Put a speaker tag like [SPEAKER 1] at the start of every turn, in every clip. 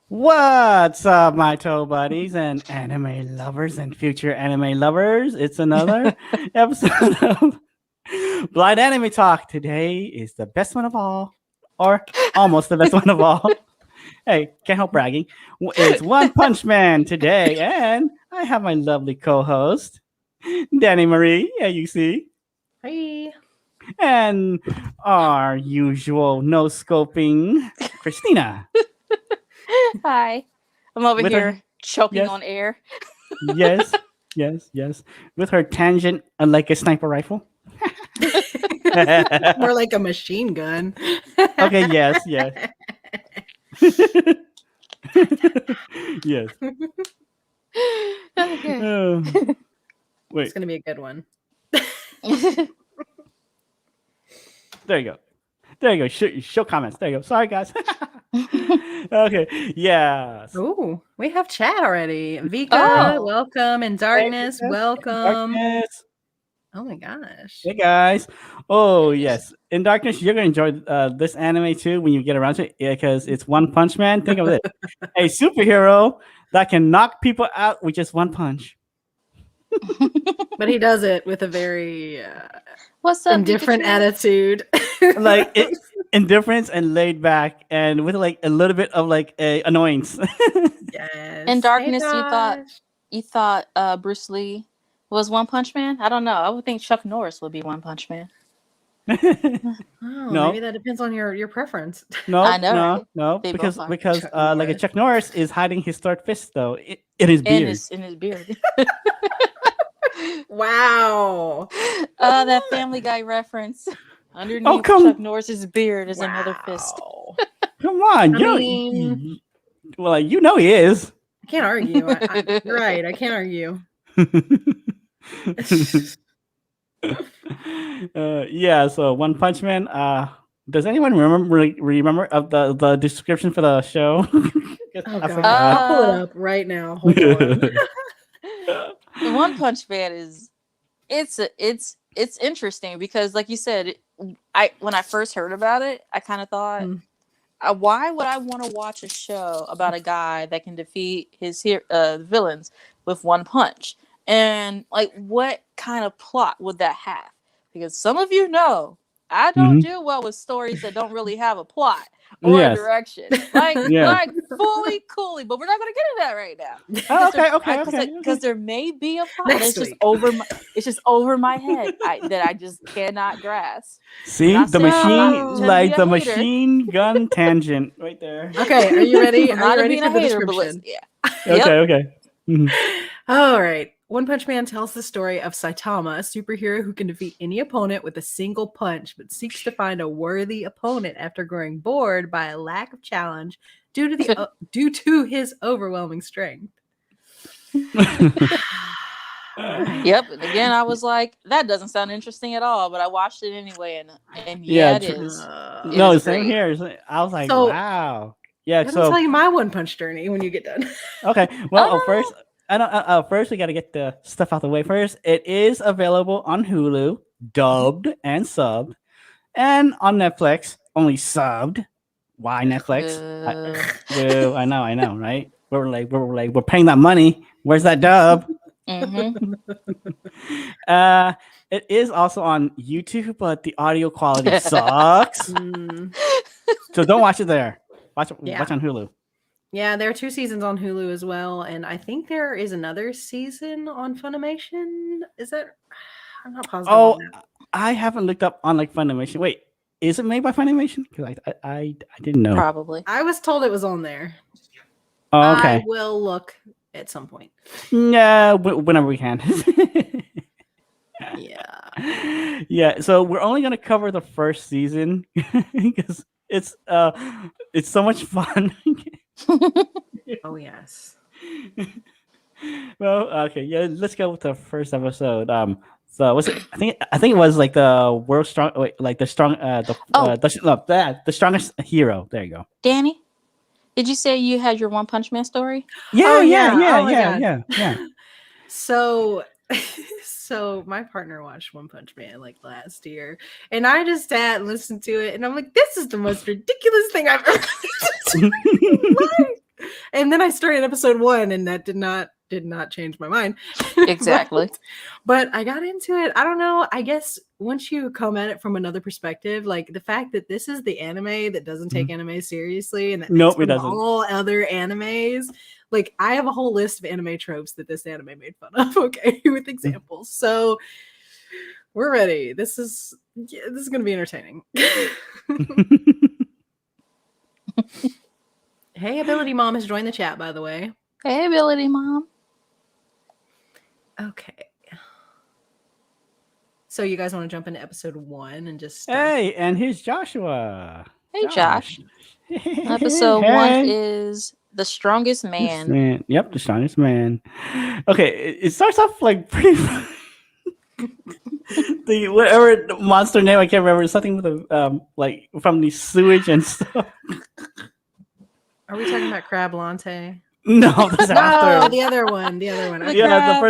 [SPEAKER 1] What's up, my toe buddies and anime lovers and future anime lovers? It's another episode of Blind Anime Talk. Today is the best one of all, or almost the best one of all. Hey, can't help bragging. It's One Punch Man today, and I have my lovely co-host, Dani Marie, AUC,
[SPEAKER 2] Hi.
[SPEAKER 1] and our usual no-scoping, Kristina.
[SPEAKER 3] Hi. I'm over
[SPEAKER 1] With
[SPEAKER 3] here
[SPEAKER 1] her,
[SPEAKER 3] choking
[SPEAKER 1] yes,
[SPEAKER 3] on air.
[SPEAKER 1] yes, yes. With her tangent like a sniper rifle.
[SPEAKER 2] More like a machine gun.
[SPEAKER 1] Okay, yes. Yes.
[SPEAKER 3] Okay.
[SPEAKER 1] Oh,
[SPEAKER 2] It's
[SPEAKER 1] wait,
[SPEAKER 2] going to be a good one.
[SPEAKER 1] there you go. There you go. Show comments. There you go. Sorry, guys. Okay, yes.
[SPEAKER 2] Oh, we have chat already. Vika,
[SPEAKER 3] Oh.
[SPEAKER 2] welcome. And Darkness, welcome.
[SPEAKER 1] Darkness.
[SPEAKER 2] Oh my gosh.
[SPEAKER 1] Hey, guys. Oh, yes. In Darkness, you're going to enjoy this anime too when you get around to it because it's One Punch Man. Think of it. A superhero that can knock people out with just one punch.
[SPEAKER 2] But he does it with a very
[SPEAKER 3] What's up,
[SPEAKER 2] indifferent
[SPEAKER 3] Pikachu?
[SPEAKER 2] attitude.
[SPEAKER 1] Like indifference and laid back and with like a little bit of like a annoyance.
[SPEAKER 2] Yes.
[SPEAKER 3] In Darkness,
[SPEAKER 2] Hey,
[SPEAKER 3] you thought Bruce Lee was One Punch Man? I don't know. I would think Chuck Norris would be One Punch Man.
[SPEAKER 2] Oh,
[SPEAKER 1] No.
[SPEAKER 2] maybe that depends on your preference.
[SPEAKER 1] No,
[SPEAKER 3] I know, right?
[SPEAKER 1] no,
[SPEAKER 3] They
[SPEAKER 1] because
[SPEAKER 3] both are.
[SPEAKER 2] Chuck
[SPEAKER 1] like a
[SPEAKER 2] Norris.
[SPEAKER 1] Chuck Norris is hiding his third fist though in his beard.
[SPEAKER 3] In his beard.
[SPEAKER 2] Wow.
[SPEAKER 3] That Family Guy reference. Underneath
[SPEAKER 1] Oh, come-
[SPEAKER 3] Chuck Norris's beard is another fist.
[SPEAKER 2] Wow.
[SPEAKER 1] Come on,
[SPEAKER 2] I mean-
[SPEAKER 1] well, like, you know he is.
[SPEAKER 2] I can't argue. You're right. I can't argue.
[SPEAKER 1] Yeah. So One Punch Man. Does anyone remember of the description for the show?
[SPEAKER 2] Oh
[SPEAKER 1] I
[SPEAKER 2] god,
[SPEAKER 1] forgot.
[SPEAKER 2] I'll pull it up right now. Hold on.
[SPEAKER 3] One Punch Man is it's interesting because, like you said, when I first heard about it, I kind of thought, why would I want to watch a show about a guy that can defeat his villains with one punch? And like, what kind of plot would that have? Because some of you know, I don't do well with stories that don't really have a plot or a direction. Like fully coolly, but we're not going to get into that right now.
[SPEAKER 1] Oh, okay.
[SPEAKER 3] Because there may be a plot
[SPEAKER 2] Next
[SPEAKER 3] that's just
[SPEAKER 2] week.
[SPEAKER 3] it's just over my head that I just cannot grasp.
[SPEAKER 1] See
[SPEAKER 3] Not
[SPEAKER 1] the
[SPEAKER 3] saying I'm not
[SPEAKER 1] machine,
[SPEAKER 3] trying to
[SPEAKER 1] like
[SPEAKER 3] be a
[SPEAKER 1] the
[SPEAKER 3] hater.
[SPEAKER 1] machine gun tangent right there.
[SPEAKER 2] Okay, are you ready?
[SPEAKER 3] I'm
[SPEAKER 2] Are
[SPEAKER 3] not
[SPEAKER 2] you ready
[SPEAKER 3] being
[SPEAKER 2] for
[SPEAKER 3] a
[SPEAKER 2] the
[SPEAKER 3] hater, but
[SPEAKER 2] description?
[SPEAKER 3] yeah.
[SPEAKER 1] Okay. Mhm.
[SPEAKER 2] All right. One Punch Man tells the story of Saitama, a superhero who can defeat any opponent with a single punch, but seeks to find a worthy opponent after growing bored by a lack of challenge due to his overwhelming strength.
[SPEAKER 3] Yep. And again, I was like, that doesn't sound interesting at all, but I watched it anyway, and
[SPEAKER 1] Yeah,
[SPEAKER 3] it is.
[SPEAKER 1] No,
[SPEAKER 3] is
[SPEAKER 1] same
[SPEAKER 3] great.
[SPEAKER 1] here. I was like,
[SPEAKER 2] So-
[SPEAKER 1] wow. Yeah.
[SPEAKER 2] I'm gonna
[SPEAKER 1] So
[SPEAKER 2] tell you my one punch journey when you get done.
[SPEAKER 1] okay. Well,
[SPEAKER 3] Oh, no,
[SPEAKER 1] first, I don't. First, we got to get the stuff out the way. First, it is available on Hulu, dubbed and subbed, and on Netflix, only subbed. Why Netflix? Well, I know, right? We're paying that money. Where's that dub?
[SPEAKER 3] Mm-hmm.
[SPEAKER 1] It is also on YouTube, but the audio quality sucks. So don't watch it there. Watch on Hulu.
[SPEAKER 2] Yeah, there are 2 seasons on Hulu as well, and I think there is another season on Funimation. Is that? I'm not positive.
[SPEAKER 1] Oh,
[SPEAKER 2] on that.
[SPEAKER 1] I haven't looked up on like Funimation. Wait, is it made by Funimation? Because I didn't know.
[SPEAKER 3] Probably.
[SPEAKER 2] I was told it was on there.
[SPEAKER 1] Oh, okay.
[SPEAKER 2] I will look at some point.
[SPEAKER 1] Yeah, whenever we can.
[SPEAKER 2] Yeah.
[SPEAKER 1] Yeah. So we're only gonna cover the first season because it's so much fun.
[SPEAKER 2] Oh yes.
[SPEAKER 1] Well, okay, yeah. Let's go with the first episode. So was it? I think it was like the world's strong. Wait, like the strong. The strongest hero. There you go.
[SPEAKER 3] Danny, did you say you had your One Punch Man story?
[SPEAKER 1] Yeah,
[SPEAKER 2] Oh,
[SPEAKER 1] yeah,
[SPEAKER 2] yeah.
[SPEAKER 1] yeah,
[SPEAKER 2] Oh, my
[SPEAKER 1] yeah,
[SPEAKER 2] God.
[SPEAKER 1] yeah.
[SPEAKER 2] So my partner watched One Punch Man like last year, and I just sat and listened to it, and I'm like, this is the most ridiculous thing I've ever listened to in my life. And then I started episode 1, and that did not change my mind.
[SPEAKER 3] Exactly.
[SPEAKER 2] But I got into it. I don't know. I guess once you come at it from another perspective, like the fact that this is the anime that doesn't take anime seriously, and that
[SPEAKER 1] Nope,
[SPEAKER 2] makes
[SPEAKER 1] it
[SPEAKER 2] fun
[SPEAKER 1] doesn't.
[SPEAKER 2] of all other animes. Like I have a whole list of anime tropes that this anime made fun of. Okay, with examples. So we're ready. This is going to be entertaining. Hey, Ability Mom has joined the chat, by the way.
[SPEAKER 3] Hey, Ability Mom.
[SPEAKER 2] Okay. So you guys want to jump into episode 1 and just
[SPEAKER 1] Hey, and here's Joshua.
[SPEAKER 3] Hey, Josh. Episode 1 is The Strongest Man.
[SPEAKER 1] Yep, the strongest man. Okay, it starts off like pretty. The whatever the monster name I can't remember, something with a like from the sewage and stuff.
[SPEAKER 2] Are we talking about Crab Lante?
[SPEAKER 1] No, that's
[SPEAKER 2] No,
[SPEAKER 1] after.
[SPEAKER 2] the other one. The other one.
[SPEAKER 3] The
[SPEAKER 2] Okay.
[SPEAKER 1] Yeah,
[SPEAKER 3] crab.
[SPEAKER 1] the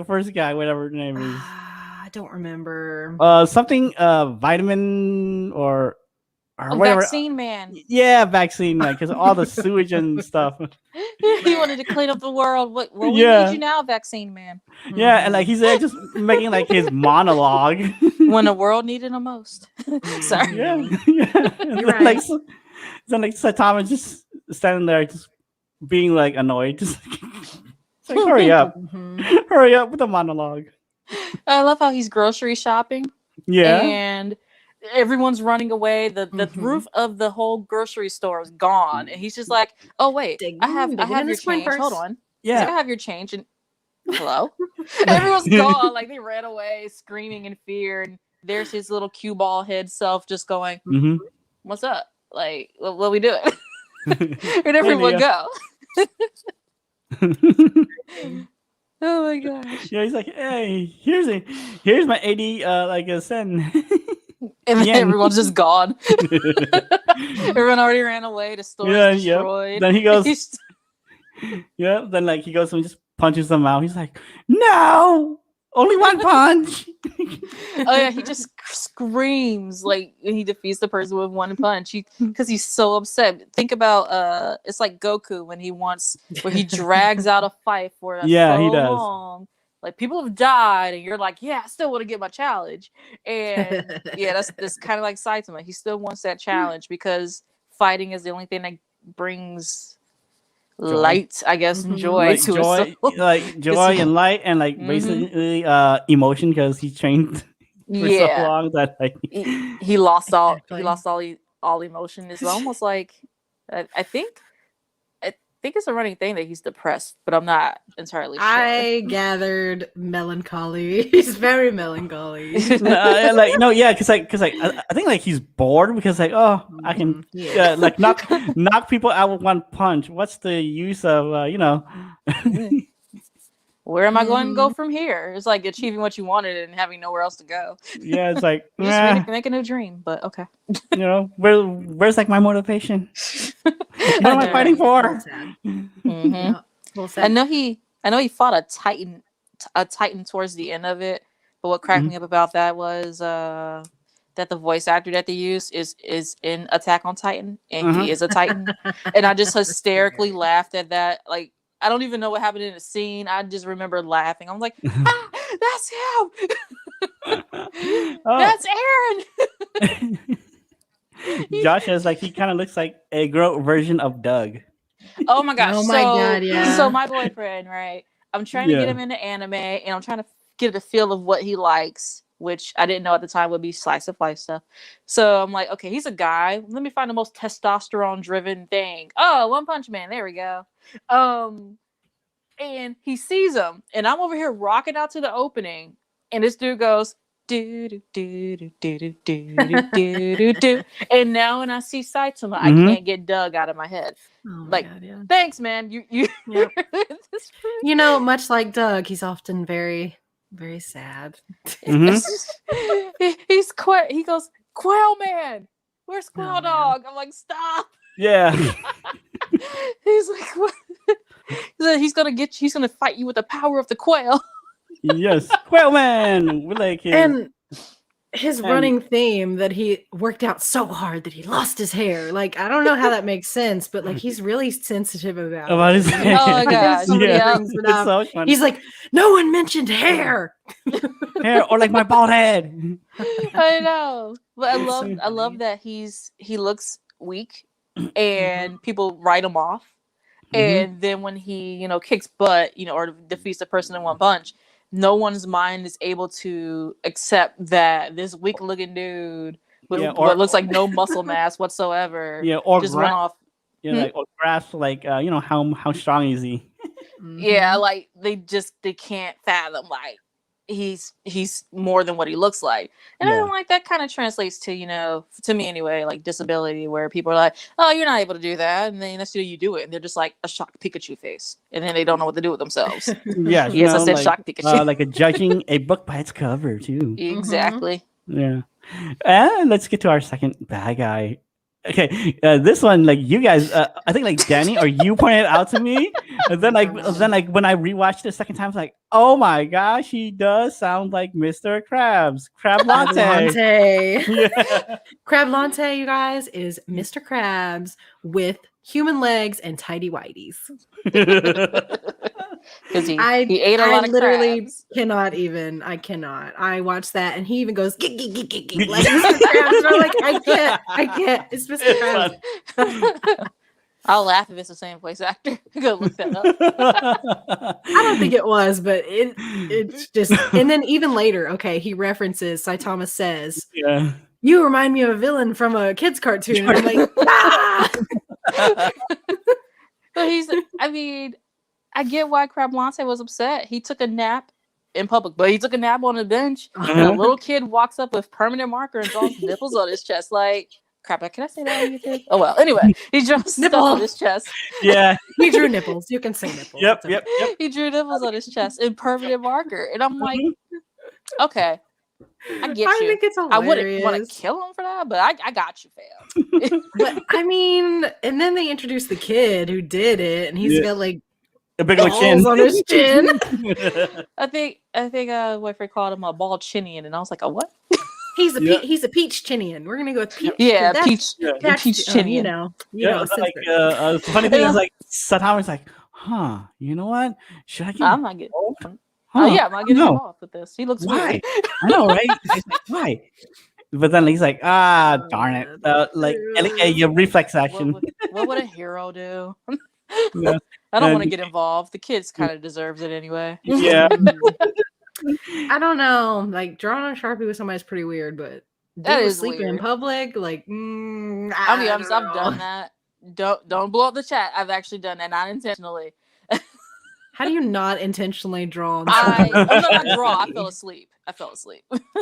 [SPEAKER 1] first guy, whatever the name is.
[SPEAKER 2] I don't remember.
[SPEAKER 1] Something vitamin or
[SPEAKER 3] A
[SPEAKER 1] whatever.
[SPEAKER 3] Vaccine Man.
[SPEAKER 1] Yeah, vaccine man, because all the sewage and stuff.
[SPEAKER 3] He wanted to clean up the world. Well, we
[SPEAKER 1] Yeah.
[SPEAKER 3] need you now, Vaccine Man.
[SPEAKER 1] Yeah, and like he's there just making like his monologue.
[SPEAKER 3] When the world needed him most. Sorry.
[SPEAKER 1] Yeah, yeah.
[SPEAKER 2] You're
[SPEAKER 1] Like,
[SPEAKER 2] right.
[SPEAKER 1] then like Saitama just standing there, just being like annoyed, just like hurry up,
[SPEAKER 2] Mhm.
[SPEAKER 1] hurry up with the monologue.
[SPEAKER 3] I love how he's grocery shopping.
[SPEAKER 1] Yeah,
[SPEAKER 3] And everyone's running away. The
[SPEAKER 2] Mhm.
[SPEAKER 3] roof of the whole grocery store is gone. And he's just like, oh wait,
[SPEAKER 2] Digging
[SPEAKER 3] I have
[SPEAKER 2] in
[SPEAKER 3] your
[SPEAKER 2] his coin
[SPEAKER 3] change. Hold
[SPEAKER 2] purse.
[SPEAKER 3] on. He's like,
[SPEAKER 1] yeah.
[SPEAKER 3] I have your change. And hello? Everyone's gone. Like they ran away screaming in fear. And there's his little cue ball head self just going,
[SPEAKER 1] Mm-hmm.
[SPEAKER 3] what's up? Like, what we doing? Where'd everyone go? Oh my gosh.
[SPEAKER 1] Yeah, he's like, hey, here's my 80 like a sen.
[SPEAKER 3] And then
[SPEAKER 1] Yeah.
[SPEAKER 3] everyone's just gone. Everyone already ran away. The store
[SPEAKER 1] Yeah,
[SPEAKER 3] is
[SPEAKER 1] yep.
[SPEAKER 3] destroyed.
[SPEAKER 1] Then he goes,
[SPEAKER 3] He's-
[SPEAKER 1] yeah. Then like he goes and just punches them out. He's like, no, only one punch.
[SPEAKER 3] oh yeah, he just screams like he defeats the person with one punch. Because he's so upset. Think about it's like Goku when he drags out a fight for
[SPEAKER 1] Yeah,
[SPEAKER 3] so
[SPEAKER 1] he does.
[SPEAKER 3] long. Like people have died, and you're like, yeah, I still want to get my challenge. And yeah, that's kind of like Saitama. He still wants that challenge because fighting is the only thing that brings light, I guess,
[SPEAKER 2] Mhm.
[SPEAKER 3] joy
[SPEAKER 1] Like
[SPEAKER 3] to
[SPEAKER 1] joy,
[SPEAKER 3] his soul.
[SPEAKER 1] like joy and light, and like
[SPEAKER 3] Mhm.
[SPEAKER 1] basically emotion because he trained for so
[SPEAKER 3] Yeah,
[SPEAKER 1] long that like
[SPEAKER 3] he lost all.
[SPEAKER 2] Exactly.
[SPEAKER 3] He lost all emotion. It's almost like I think it's a running thing that he's depressed, but I'm not entirely sure.
[SPEAKER 2] I gathered melancholy. He's very melancholy.
[SPEAKER 1] like no, yeah, because I think like he's bored because like I can
[SPEAKER 2] Yeah.
[SPEAKER 1] like knock people out with one punch. What's the use of
[SPEAKER 3] Where am I going to go
[SPEAKER 2] Mhm.
[SPEAKER 3] from here? It's like achieving what you wanted and having nowhere else to go.
[SPEAKER 1] yeah, it's like
[SPEAKER 3] You just make a new dream, but okay.
[SPEAKER 1] where's like my motivation? What am I fighting
[SPEAKER 2] Little
[SPEAKER 1] for?
[SPEAKER 2] sad.
[SPEAKER 3] Mhm.
[SPEAKER 2] Yeah, little
[SPEAKER 3] I
[SPEAKER 2] sad.
[SPEAKER 3] know he fought a titan towards the end of it, but what cracked me up about that was that the voice actor that they use is in Attack on Titan, and he is a Titan, and I just hysterically laughed at that. Like I don't even know what happened in the scene. I just remember laughing. I'm like, that's him.
[SPEAKER 1] Oh.
[SPEAKER 3] That's Aaron.
[SPEAKER 1] Josh is like he kind of looks like a girl version of Doug.
[SPEAKER 3] Oh my gosh.
[SPEAKER 2] Oh my God, yeah.
[SPEAKER 3] So my boyfriend, right? I'm trying to get
[SPEAKER 1] Yeah.
[SPEAKER 3] him into anime and I'm trying to get a feel of what he likes, which I didn't know at the time would be slice of life stuff. So I'm like, okay, he's a guy. Let me find the most testosterone driven thing. Oh, One Punch Man. There we go. And he sees him, and I'm over here rocking out to the opening, and this dude goes, do do do do do do do do do do. And now when I see Saitama, I
[SPEAKER 1] Mhm.
[SPEAKER 3] can't get Doug out of my head.
[SPEAKER 2] Oh my
[SPEAKER 3] like-
[SPEAKER 2] God, yeah.
[SPEAKER 3] Thanks, man. You
[SPEAKER 2] Yep.
[SPEAKER 3] This-
[SPEAKER 2] You know, much like Doug, he's often very, very sad.
[SPEAKER 1] Mhm.
[SPEAKER 3] He goes, Quail Man, where's Quail
[SPEAKER 2] Oh, man.
[SPEAKER 3] Dog? I'm like, stop.
[SPEAKER 1] Yeah.
[SPEAKER 3] He's like, what? He's gonna fight you with the power of the quail.
[SPEAKER 1] Yes. Quail Man. We like him.
[SPEAKER 2] And his
[SPEAKER 1] And-
[SPEAKER 2] running theme that he worked out so hard that he lost his hair. Like, I don't know how that makes sense, but like he's really sensitive about
[SPEAKER 1] About
[SPEAKER 2] it.
[SPEAKER 1] his
[SPEAKER 2] And
[SPEAKER 1] hair.
[SPEAKER 3] Oh my gosh.
[SPEAKER 2] somebody
[SPEAKER 3] Yeah.
[SPEAKER 2] brings it
[SPEAKER 1] It's
[SPEAKER 2] up.
[SPEAKER 1] so funny.
[SPEAKER 2] He's like, no one mentioned hair.
[SPEAKER 1] Hair or like my bald head.
[SPEAKER 3] I know. But I
[SPEAKER 2] That's
[SPEAKER 3] love
[SPEAKER 2] so
[SPEAKER 3] I love
[SPEAKER 2] funny.
[SPEAKER 3] that he looks weak and people write him off.
[SPEAKER 1] Mhm.
[SPEAKER 3] And then when he, kicks butt, or defeats the person in one punch, no one's mind is able to accept that this weak looking dude with
[SPEAKER 1] Yeah,
[SPEAKER 3] what looks like no muscle mass whatsoever
[SPEAKER 1] Yeah, or
[SPEAKER 3] just went off.
[SPEAKER 1] Yeah, like or grasp like how strong is he?
[SPEAKER 3] Yeah,
[SPEAKER 2] Mhm.
[SPEAKER 3] like they can't fathom like he's more than what he looks like. And I
[SPEAKER 1] Yeah.
[SPEAKER 3] don't like that kind of translates to, to me anyway, like disability, where people are like, oh, you're not able to do that, and then next year you do it, and they're just like a shocked Pikachu face, and then they don't know what to do with themselves.
[SPEAKER 1] Yeah,
[SPEAKER 3] Yes, I said
[SPEAKER 1] like,
[SPEAKER 3] shocked Pikachu.
[SPEAKER 1] like a judging a book by its cover too.
[SPEAKER 3] Exactly.
[SPEAKER 1] Yeah. And let's get to our second bad guy. Okay, this one, like you guys, I think like Danny or you pointed it out to me, and then like when I rewatched it the second time, I was like, oh my gosh, he does sound like Mr. Krabs, Crab Latte.
[SPEAKER 2] Latte.
[SPEAKER 1] Yeah.
[SPEAKER 2] Crab Latte, you guys, is Mr. Krabs with human legs and tidy whities.
[SPEAKER 3] Because he
[SPEAKER 2] I
[SPEAKER 3] ate a lot of
[SPEAKER 2] literally
[SPEAKER 3] crabs.
[SPEAKER 2] cannot even. I cannot. I watched that and he even goes geek, geek, geek, geek, geek, like Mr. Krabs. And I'm like, I can't. It's Mr. Krabs.
[SPEAKER 3] I'll laugh if it's the same voice actor. Go look that up.
[SPEAKER 2] I don't think it was, but it's just. And then even later, okay, he references Saitama says,
[SPEAKER 1] Yeah.
[SPEAKER 2] "You remind me of a villain from a kids' cartoon." And I'm like, ah!
[SPEAKER 3] But I get why Crab Latte was upset. He took a nap in public, but he took a nap on a bench. And a little kid walks up with permanent marker and draws nipples on his chest. Like, crap, can I say that on YouTube? Oh, well. Anyway, he draws stuff on his chest.
[SPEAKER 1] Yeah.
[SPEAKER 2] He drew nipples. You can say nipples.
[SPEAKER 1] Yep.
[SPEAKER 2] It's okay.
[SPEAKER 1] Yep.
[SPEAKER 3] He drew nipples on his chest in permanent marker. And I'm like, okay, I get
[SPEAKER 2] I
[SPEAKER 3] you.
[SPEAKER 2] think it's
[SPEAKER 3] I wouldn't want to
[SPEAKER 2] hilarious.
[SPEAKER 3] kill him for that, but I got you, fam.
[SPEAKER 2] But I mean, and then they introduced the kid who did it, and he's
[SPEAKER 1] Yeah.
[SPEAKER 2] got like
[SPEAKER 1] A big old chin.
[SPEAKER 2] balls on his chin.
[SPEAKER 3] I think Wayfair called him a bald chinian, and I was like, a what?
[SPEAKER 2] He's a
[SPEAKER 1] Yeah.
[SPEAKER 2] he's a peach chinian. We're gonna go with peach.
[SPEAKER 3] Yeah,
[SPEAKER 2] that's-
[SPEAKER 3] peach,
[SPEAKER 1] Yeah.
[SPEAKER 2] that's,
[SPEAKER 3] peach chinian.
[SPEAKER 2] you know,
[SPEAKER 1] Yeah,
[SPEAKER 2] since
[SPEAKER 1] like
[SPEAKER 2] they're-
[SPEAKER 1] the funny thing is like Satama's like, huh? You know what? Should I get?
[SPEAKER 3] I'm not getting.
[SPEAKER 1] involved?
[SPEAKER 3] Oh yeah, I'm not getting
[SPEAKER 1] No.
[SPEAKER 3] involved with this. He looks
[SPEAKER 1] Why?
[SPEAKER 3] weird.
[SPEAKER 1] I know, right? He's like, why? But then he's like, darn it! Like your reflex action.
[SPEAKER 3] What would a hero do?
[SPEAKER 1] Yeah.
[SPEAKER 3] I don't want to
[SPEAKER 1] And-
[SPEAKER 3] get involved. The kids kind of deserves it anyway.
[SPEAKER 1] Yeah.
[SPEAKER 2] I don't know. Like drawing on Sharpie with somebody is pretty weird, but
[SPEAKER 3] That
[SPEAKER 2] dude
[SPEAKER 3] is
[SPEAKER 2] sleeping in
[SPEAKER 3] weird.
[SPEAKER 2] public, like
[SPEAKER 3] I'll be honest, I've done that. Don't blow up the chat. I've actually done that, not intentionally.
[SPEAKER 2] How do you not intentionally draw on
[SPEAKER 3] I
[SPEAKER 2] something?
[SPEAKER 3] not draw. I fell asleep.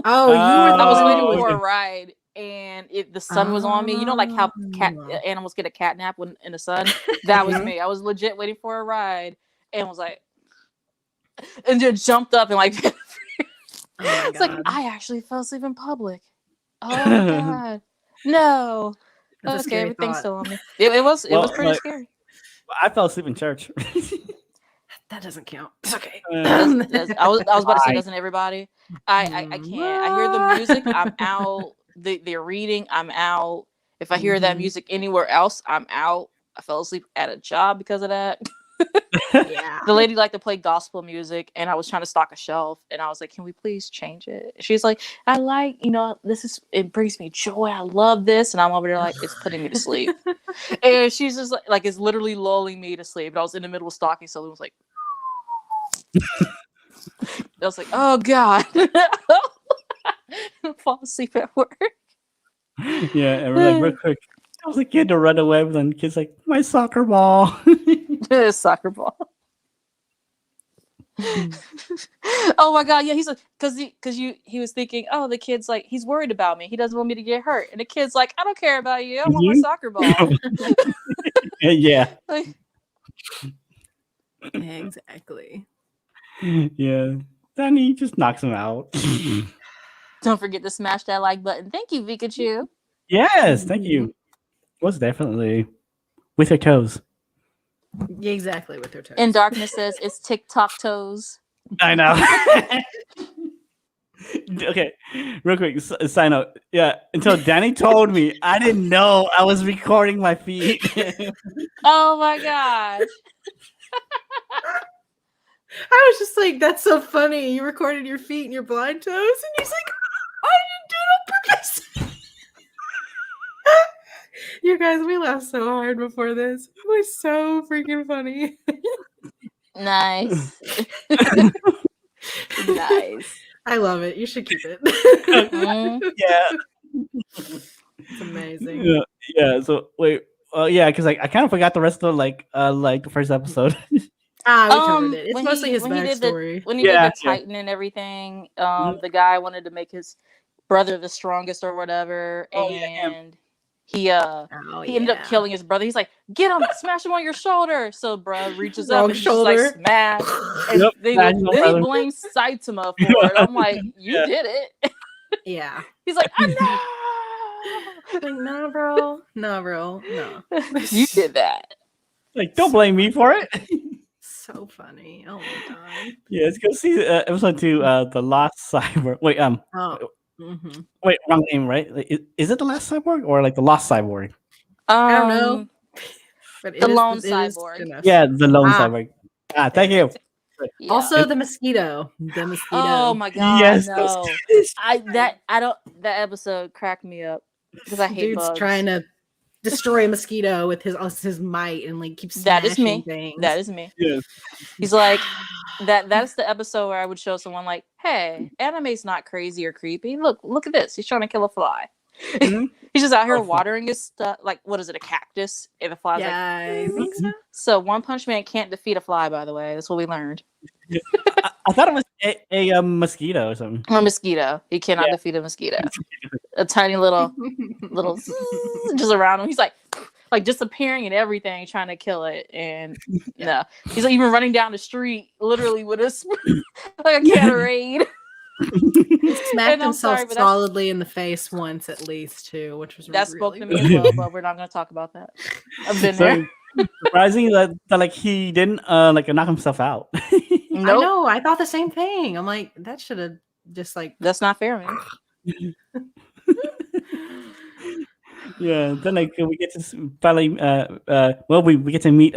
[SPEAKER 2] Oh, you were
[SPEAKER 3] I was
[SPEAKER 2] the
[SPEAKER 3] waiting
[SPEAKER 1] Oh,
[SPEAKER 3] for a
[SPEAKER 1] okay.
[SPEAKER 3] ride, and the sun was on me. You know, like how
[SPEAKER 2] Oh.
[SPEAKER 3] animals get a cat nap when in the sun. That was
[SPEAKER 1] Mhm.
[SPEAKER 3] me. I was legit waiting for a ride, and was like, and just jumped up and like,
[SPEAKER 2] Oh my
[SPEAKER 3] it's like
[SPEAKER 2] God.
[SPEAKER 3] I actually fell asleep in public. Oh my god, no.
[SPEAKER 2] That's a
[SPEAKER 3] Okay,
[SPEAKER 2] scary
[SPEAKER 3] everything's
[SPEAKER 2] thought.
[SPEAKER 3] still on me. It was
[SPEAKER 1] Well,
[SPEAKER 3] pretty
[SPEAKER 1] like-
[SPEAKER 3] scary.
[SPEAKER 1] I fell asleep in church.
[SPEAKER 2] That doesn't count. It's okay.
[SPEAKER 3] I was about to say,
[SPEAKER 1] Why?
[SPEAKER 3] doesn't everybody? I can't. I hear the music, I'm out. They're reading, I'm out. If I hear that
[SPEAKER 2] Mhm.
[SPEAKER 3] music anywhere else, I'm out. I fell asleep at a job because of that.
[SPEAKER 2] Yeah.
[SPEAKER 3] The lady liked to play gospel music, and I was trying to stock a shelf, and I was like, "Can we please change it?" She's like, "I like, it brings me joy. I love this," and I'm over there like, "It's putting me to sleep." And she's just like, it's literally lulling me to sleep. And I was in the middle of stocking, so it was like, I was like, "Oh God." Fall asleep at work.
[SPEAKER 1] Yeah, and we're like, real quick. I was a kid to run away, but then the kid's like, my soccer ball.
[SPEAKER 3] Soccer ball. Oh my god, yeah, he's like, because he was thinking, oh, the kid's like, he's worried about me, he doesn't want me to get hurt, and the kid's like, I don't care about you, I want my
[SPEAKER 1] You?
[SPEAKER 3] soccer ball.
[SPEAKER 1] Yeah.
[SPEAKER 3] Like,
[SPEAKER 2] Exactly.
[SPEAKER 1] Yeah. Then he just knocks him out.
[SPEAKER 3] don't forget to smash that like button. Thank you, Pikachu.
[SPEAKER 1] Yes, thank you. Was definitely with her toes.
[SPEAKER 2] Yeah, exactly with their toes.
[SPEAKER 3] And Darkness says it's TikTok toes.
[SPEAKER 1] I know. Okay, real quick, sign up. Yeah, until Danny told me, I didn't know I was recording my feet.
[SPEAKER 3] Oh my gosh.
[SPEAKER 2] I was just like, that's so funny. You recorded your feet and your blind toes, and he's like, I didn't do it on purpose. You guys, we laughed so hard before this. It was so freaking funny.
[SPEAKER 3] Nice. Nice.
[SPEAKER 2] I love it. You should keep it.
[SPEAKER 3] Mm.
[SPEAKER 1] Yeah.
[SPEAKER 2] It's amazing.
[SPEAKER 1] Yeah. Yeah. So wait. Yeah, because I kind of forgot the rest of like the first episode.
[SPEAKER 2] We covered it. It's
[SPEAKER 3] when
[SPEAKER 2] mostly his
[SPEAKER 3] when he did
[SPEAKER 2] backstory.
[SPEAKER 3] when he
[SPEAKER 1] Yeah,
[SPEAKER 3] did the
[SPEAKER 1] yeah.
[SPEAKER 3] Titan and everything,
[SPEAKER 1] Mhm.
[SPEAKER 3] the guy wanted to make his brother the strongest or whatever,
[SPEAKER 1] Oh, yeah, him.
[SPEAKER 3] and he ended up killing his brother. He's like, get him, smash him on your shoulder. So bro reaches up
[SPEAKER 2] Wrong
[SPEAKER 3] and he's just like
[SPEAKER 2] shoulder.
[SPEAKER 3] smash. And
[SPEAKER 1] Yep,
[SPEAKER 3] they
[SPEAKER 1] smash your
[SPEAKER 3] then he
[SPEAKER 1] brother.
[SPEAKER 3] blames Saitama for it. I'm like, you
[SPEAKER 1] Yeah.
[SPEAKER 3] did it.
[SPEAKER 2] Yeah.
[SPEAKER 3] He's like, I
[SPEAKER 2] Like, no, bro. No.
[SPEAKER 3] you did that.
[SPEAKER 1] Like, don't blame me for it.
[SPEAKER 2] So funny. Oh my god.
[SPEAKER 1] Yeah, let's go see episode 2, the Lost Cyborg. Wait,
[SPEAKER 2] Oh. Mm-hmm.
[SPEAKER 1] wait, wrong name, right? Like, is it the Last Cyborg or like the Lost Cyborg?
[SPEAKER 2] I don't know. But
[SPEAKER 3] The lone cyborg.
[SPEAKER 2] Janus.
[SPEAKER 1] Yeah, the lone
[SPEAKER 2] Ah.
[SPEAKER 1] cyborg. Thank you.
[SPEAKER 3] Yeah.
[SPEAKER 2] Also, the mosquito. The mosquito.
[SPEAKER 3] Oh my god,
[SPEAKER 1] Yes,
[SPEAKER 3] no. That episode cracked me up because I hate
[SPEAKER 2] Dude's
[SPEAKER 3] bugs.
[SPEAKER 2] trying to destroy a mosquito with his might and like keeps
[SPEAKER 3] That is
[SPEAKER 2] smashing
[SPEAKER 3] me.
[SPEAKER 2] things.
[SPEAKER 3] That is me.
[SPEAKER 1] Yes.
[SPEAKER 3] He's like that's the episode where I would show someone like, hey, anime's not crazy or creepy. Look at this. He's trying to kill a fly.
[SPEAKER 1] Mhm.
[SPEAKER 3] He's just out here
[SPEAKER 1] Oh.
[SPEAKER 3] watering his stuff. Like, what is it, a cactus? And the fly's like,
[SPEAKER 2] I think so.
[SPEAKER 3] so One Punch Man can't defeat a fly, by the way. That's what we learned.
[SPEAKER 1] I thought it was a mosquito or something.
[SPEAKER 3] A mosquito. He cannot
[SPEAKER 1] Yeah.
[SPEAKER 3] defeat a mosquito. A tiny little just around him. He's like disappearing and everything, trying to kill it. And no, he's like even running down the street, literally with a like a can of raid.
[SPEAKER 2] Smacked
[SPEAKER 3] And I'm
[SPEAKER 2] himself
[SPEAKER 3] sorry, but
[SPEAKER 2] solidly in the face once at least too, which was
[SPEAKER 3] That
[SPEAKER 2] really
[SPEAKER 3] spoke to
[SPEAKER 2] weird.
[SPEAKER 3] me as well, but we're not going to talk about that. I've been there.
[SPEAKER 1] Surprising that like he didn't like knock himself out.
[SPEAKER 2] I
[SPEAKER 3] Nope,
[SPEAKER 2] know. I thought the same thing. I'm like, that should have just like.
[SPEAKER 3] that's not fair, man.
[SPEAKER 1] Yeah, then like we get to finally we get to meet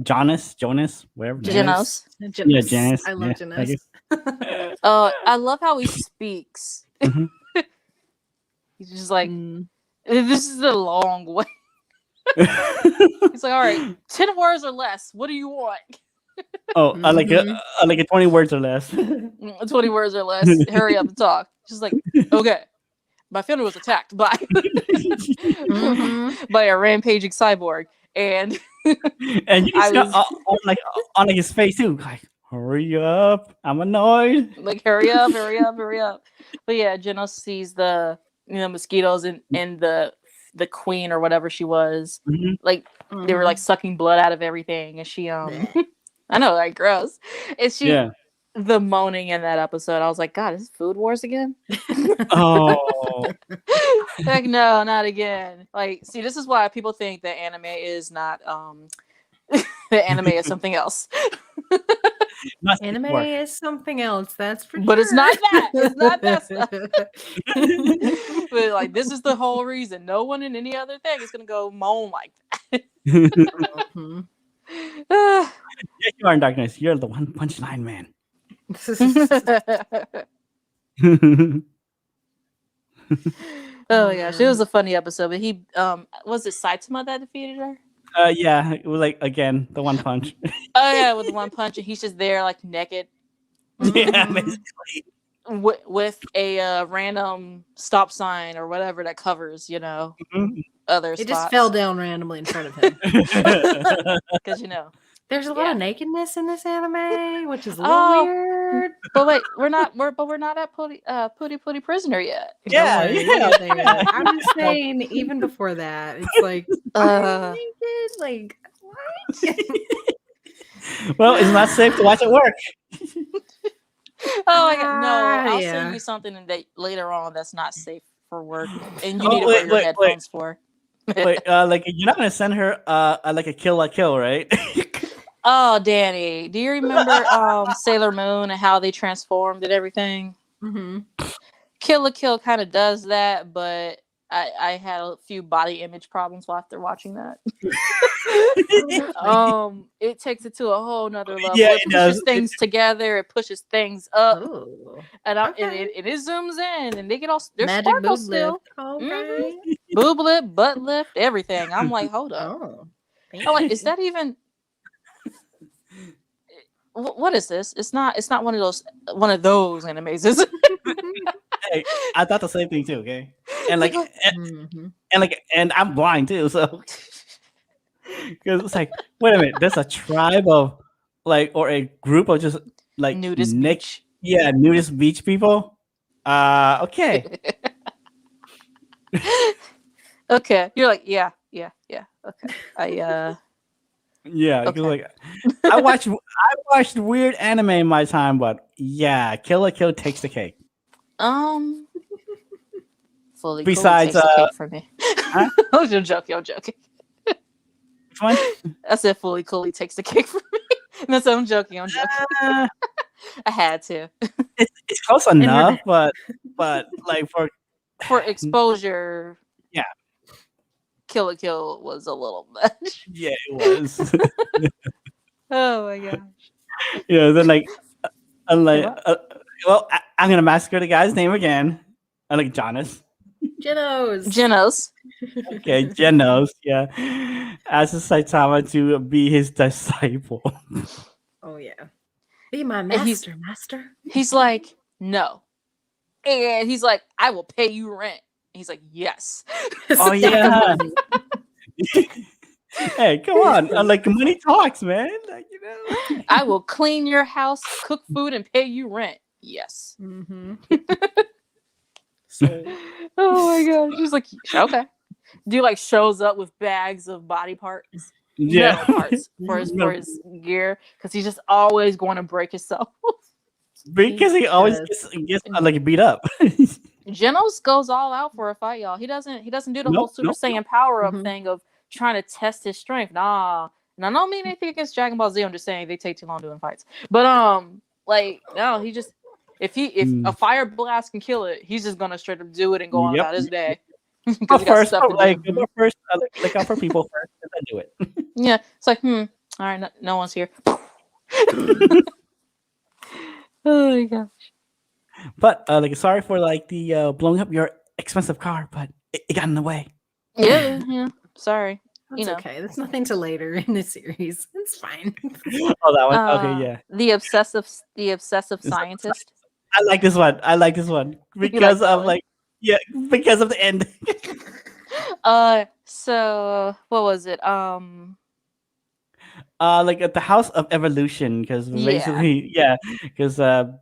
[SPEAKER 1] Jonas, whatever.
[SPEAKER 3] Janus.
[SPEAKER 1] Yeah, Janus.
[SPEAKER 2] I love
[SPEAKER 1] Yeah,
[SPEAKER 2] Janus.
[SPEAKER 3] I love how he speaks.
[SPEAKER 1] Mhm.
[SPEAKER 3] He's just like,
[SPEAKER 2] Mm.
[SPEAKER 3] this is a long way. He's like, all right, 10 words or less. What do you want?
[SPEAKER 1] Oh, I like it 20 words or less.
[SPEAKER 3] 20 words or less. Hurry up and talk. Just like, okay. My family was attacked by by a rampaging cyborg, and
[SPEAKER 1] And you
[SPEAKER 3] I
[SPEAKER 1] can
[SPEAKER 3] was-
[SPEAKER 1] see on his face too. Like, hurry up! I'm annoyed.
[SPEAKER 3] like, hurry up. But yeah, Geno sees the mosquitoes and the queen or whatever she was.
[SPEAKER 1] Mhm.
[SPEAKER 3] Like they were like sucking blood out of everything, and she I know, like gross. And she
[SPEAKER 1] Yeah.
[SPEAKER 3] the moaning in that episode, I was like, God, is this Food Wars again?
[SPEAKER 1] Oh.
[SPEAKER 3] Like, no, not again. Like, see, this is why people think that anime is not the anime is something else.
[SPEAKER 1] Not
[SPEAKER 2] Anime
[SPEAKER 1] work.
[SPEAKER 2] is something else, that's for
[SPEAKER 3] But
[SPEAKER 2] sure.
[SPEAKER 3] it's not that. It's not that stuff. But like, this is the whole reason. No one in any other thing is gonna go moan like
[SPEAKER 2] Mhm.
[SPEAKER 3] that.
[SPEAKER 1] Yes, you are in darkness. You're the One Punch Line man.
[SPEAKER 3] Oh my gosh, it was a funny episode. But he was it Saitama that defeated her?
[SPEAKER 1] Yeah, it was like again the One Punch.
[SPEAKER 3] Oh yeah, with one punch, and he's just there like naked
[SPEAKER 1] Yeah,
[SPEAKER 2] Mhm.
[SPEAKER 1] basically.
[SPEAKER 3] with a random stop sign or whatever that covers,
[SPEAKER 1] Mhm.
[SPEAKER 3] other
[SPEAKER 2] It
[SPEAKER 3] spots.
[SPEAKER 2] just fell down randomly in front of him.
[SPEAKER 3] because
[SPEAKER 2] There's a lot
[SPEAKER 3] Yeah.
[SPEAKER 2] of nakedness in this anime, which is a little
[SPEAKER 3] Oh.
[SPEAKER 2] weird.
[SPEAKER 3] But wait, we're not at Pooty Prisoner yet.
[SPEAKER 1] Yeah,
[SPEAKER 2] Don't worry,
[SPEAKER 1] yeah.
[SPEAKER 2] we'll get there. I'm just saying, even before that, it's like,
[SPEAKER 3] Uh,
[SPEAKER 2] naked? Like, what?
[SPEAKER 1] Well, it's not safe to watch at work.
[SPEAKER 3] Oh my god, no! I'll
[SPEAKER 2] yeah.
[SPEAKER 3] send you something that later on that's not safe for work, and you
[SPEAKER 1] Oh,
[SPEAKER 3] need to
[SPEAKER 1] wait,
[SPEAKER 3] wear your
[SPEAKER 1] wait,
[SPEAKER 3] headphones for.
[SPEAKER 1] Wait, like you're not gonna send her like a kill, right?
[SPEAKER 3] Oh, Danny, do you remember Sailor Moon and how they transformed and everything? Kill la Kill kind of does that, but I had a few body image problems after watching that. It takes it to a whole nother level.
[SPEAKER 1] Yeah,
[SPEAKER 3] it pushes things together. It pushes things up, and it zooms in, and they get all there's
[SPEAKER 2] magic
[SPEAKER 3] sparkles
[SPEAKER 2] boob
[SPEAKER 3] still.
[SPEAKER 2] lift. Okay.
[SPEAKER 3] Boob lift, butt lift, everything. I'm like, hold up. I'm like, is that even? What is this? It's not one of those animes.
[SPEAKER 1] Hey, I thought the same thing too. Okay, and and I'm blind too, so because it's like, wait a minute, there's a tribe of or a group of just
[SPEAKER 3] nudist beach.
[SPEAKER 1] Yeah, nudist beach people. Okay.
[SPEAKER 3] Okay, you're like, yeah. Okay,
[SPEAKER 1] Yeah, okay. I watched weird anime in my time, but yeah, Kill la Kill takes the cake.
[SPEAKER 3] Fully
[SPEAKER 1] besides
[SPEAKER 3] takes the cake for me. Huh? I'm joking.
[SPEAKER 1] Which one?
[SPEAKER 3] I said fully coolly takes the cake for me. That's I'm joking. I had to.
[SPEAKER 1] It's close enough, but like
[SPEAKER 3] for exposure,
[SPEAKER 1] yeah.
[SPEAKER 3] Kill la Kill was a little much.
[SPEAKER 1] Yeah, it was.
[SPEAKER 3] Oh my gosh.
[SPEAKER 1] Yeah, then I'm gonna massacre the guy's name again. I like Jonas.
[SPEAKER 2] Genos.
[SPEAKER 1] Okay, Genos. Yeah, asks Saitama to be his disciple.
[SPEAKER 2] Oh yeah, be my master.
[SPEAKER 3] He's like, no, and he's like, I will pay you rent. He's like, yes.
[SPEAKER 1] Oh yeah. Hey, come on! Money talks, man.
[SPEAKER 3] I will clean your house, cook food, and pay you rent. Yes. Oh my god! She's like, okay. Do shows up with bags of body parts, parts for his gear, because he's just always going to break himself.
[SPEAKER 1] Because he always gets beat up.
[SPEAKER 3] Genos goes all out for a fight, y'all. He doesn't do the whole Super Saiyan power up thing of trying to test his strength. Nah. And I don't mean anything against Dragon Ball Z. I'm just saying they take too long doing fights. But no, he just if a fire blast can kill it, he's just gonna straight up do it and go on about his day.
[SPEAKER 1] First, look out for people first, and then do it.
[SPEAKER 3] Yeah, it's like, all right, no one's here. Oh my gosh.
[SPEAKER 1] But sorry for the blowing up your expensive car, but it got in the way.
[SPEAKER 3] Yeah. Sorry.
[SPEAKER 2] That's okay. That's nothing to later in the series. It's fine.
[SPEAKER 1] Oh, that one. Okay, yeah.
[SPEAKER 3] The obsessive scientist.
[SPEAKER 1] I like this one. Because of because of the end.
[SPEAKER 3] So what was it?
[SPEAKER 1] At the House of Evolution, because basically, because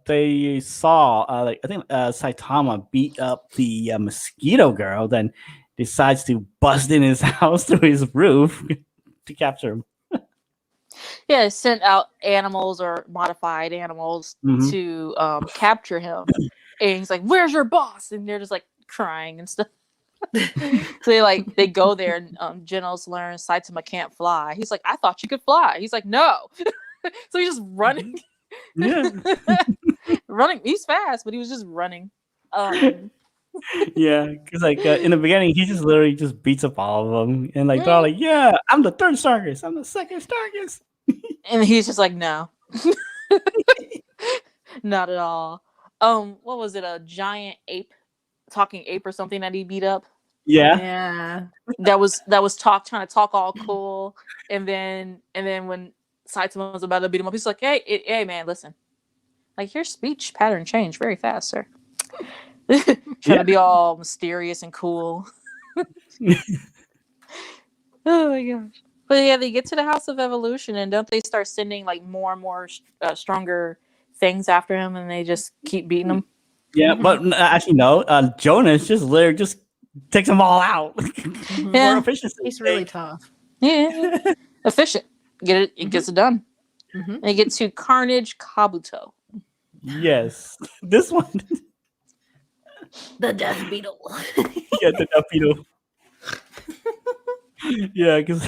[SPEAKER 1] they saw I think Saitama beat up the mosquito girl, then decides to bust in his house through his roof to capture him.
[SPEAKER 3] Yeah, they sent out animals or modified animals to capture him, and he's like, "Where's your boss?" And they're just crying and stuff. So they go there, and Genos learns Saitama can't fly. He's like, I thought you could fly. He's like, no. So he's just running. Running. He's fast, but he was just running.
[SPEAKER 1] Yeah, because in the beginning he just literally just beats up all of them, and they're all like, yeah, I'm the third Stargast, I'm the second Stargast.
[SPEAKER 3] And he's just like, no. Not at all. What was it, a giant talking ape or something that he beat up?
[SPEAKER 2] Yeah.
[SPEAKER 3] That was trying to talk all cool, and then when Saitama was about to beat him up, he's like, hey man, listen, your speech pattern changed very fast, sir. Trying to be all mysterious and cool. Oh my gosh. But yeah, they get to the House of Evolution, and don't they start sending more and more stronger things after him, and they just keep beating him?
[SPEAKER 1] Yeah, but actually no. Jonas just literally just takes them all out.
[SPEAKER 3] Yeah,
[SPEAKER 1] more efficiency.
[SPEAKER 2] He's really tough.
[SPEAKER 3] Yeah, efficient. It gets it done. And you get to Carnage Kabuto.
[SPEAKER 1] Yes, this one.
[SPEAKER 2] The Death Beetle.
[SPEAKER 1] Yeah, the Death Beetle. Yeah, because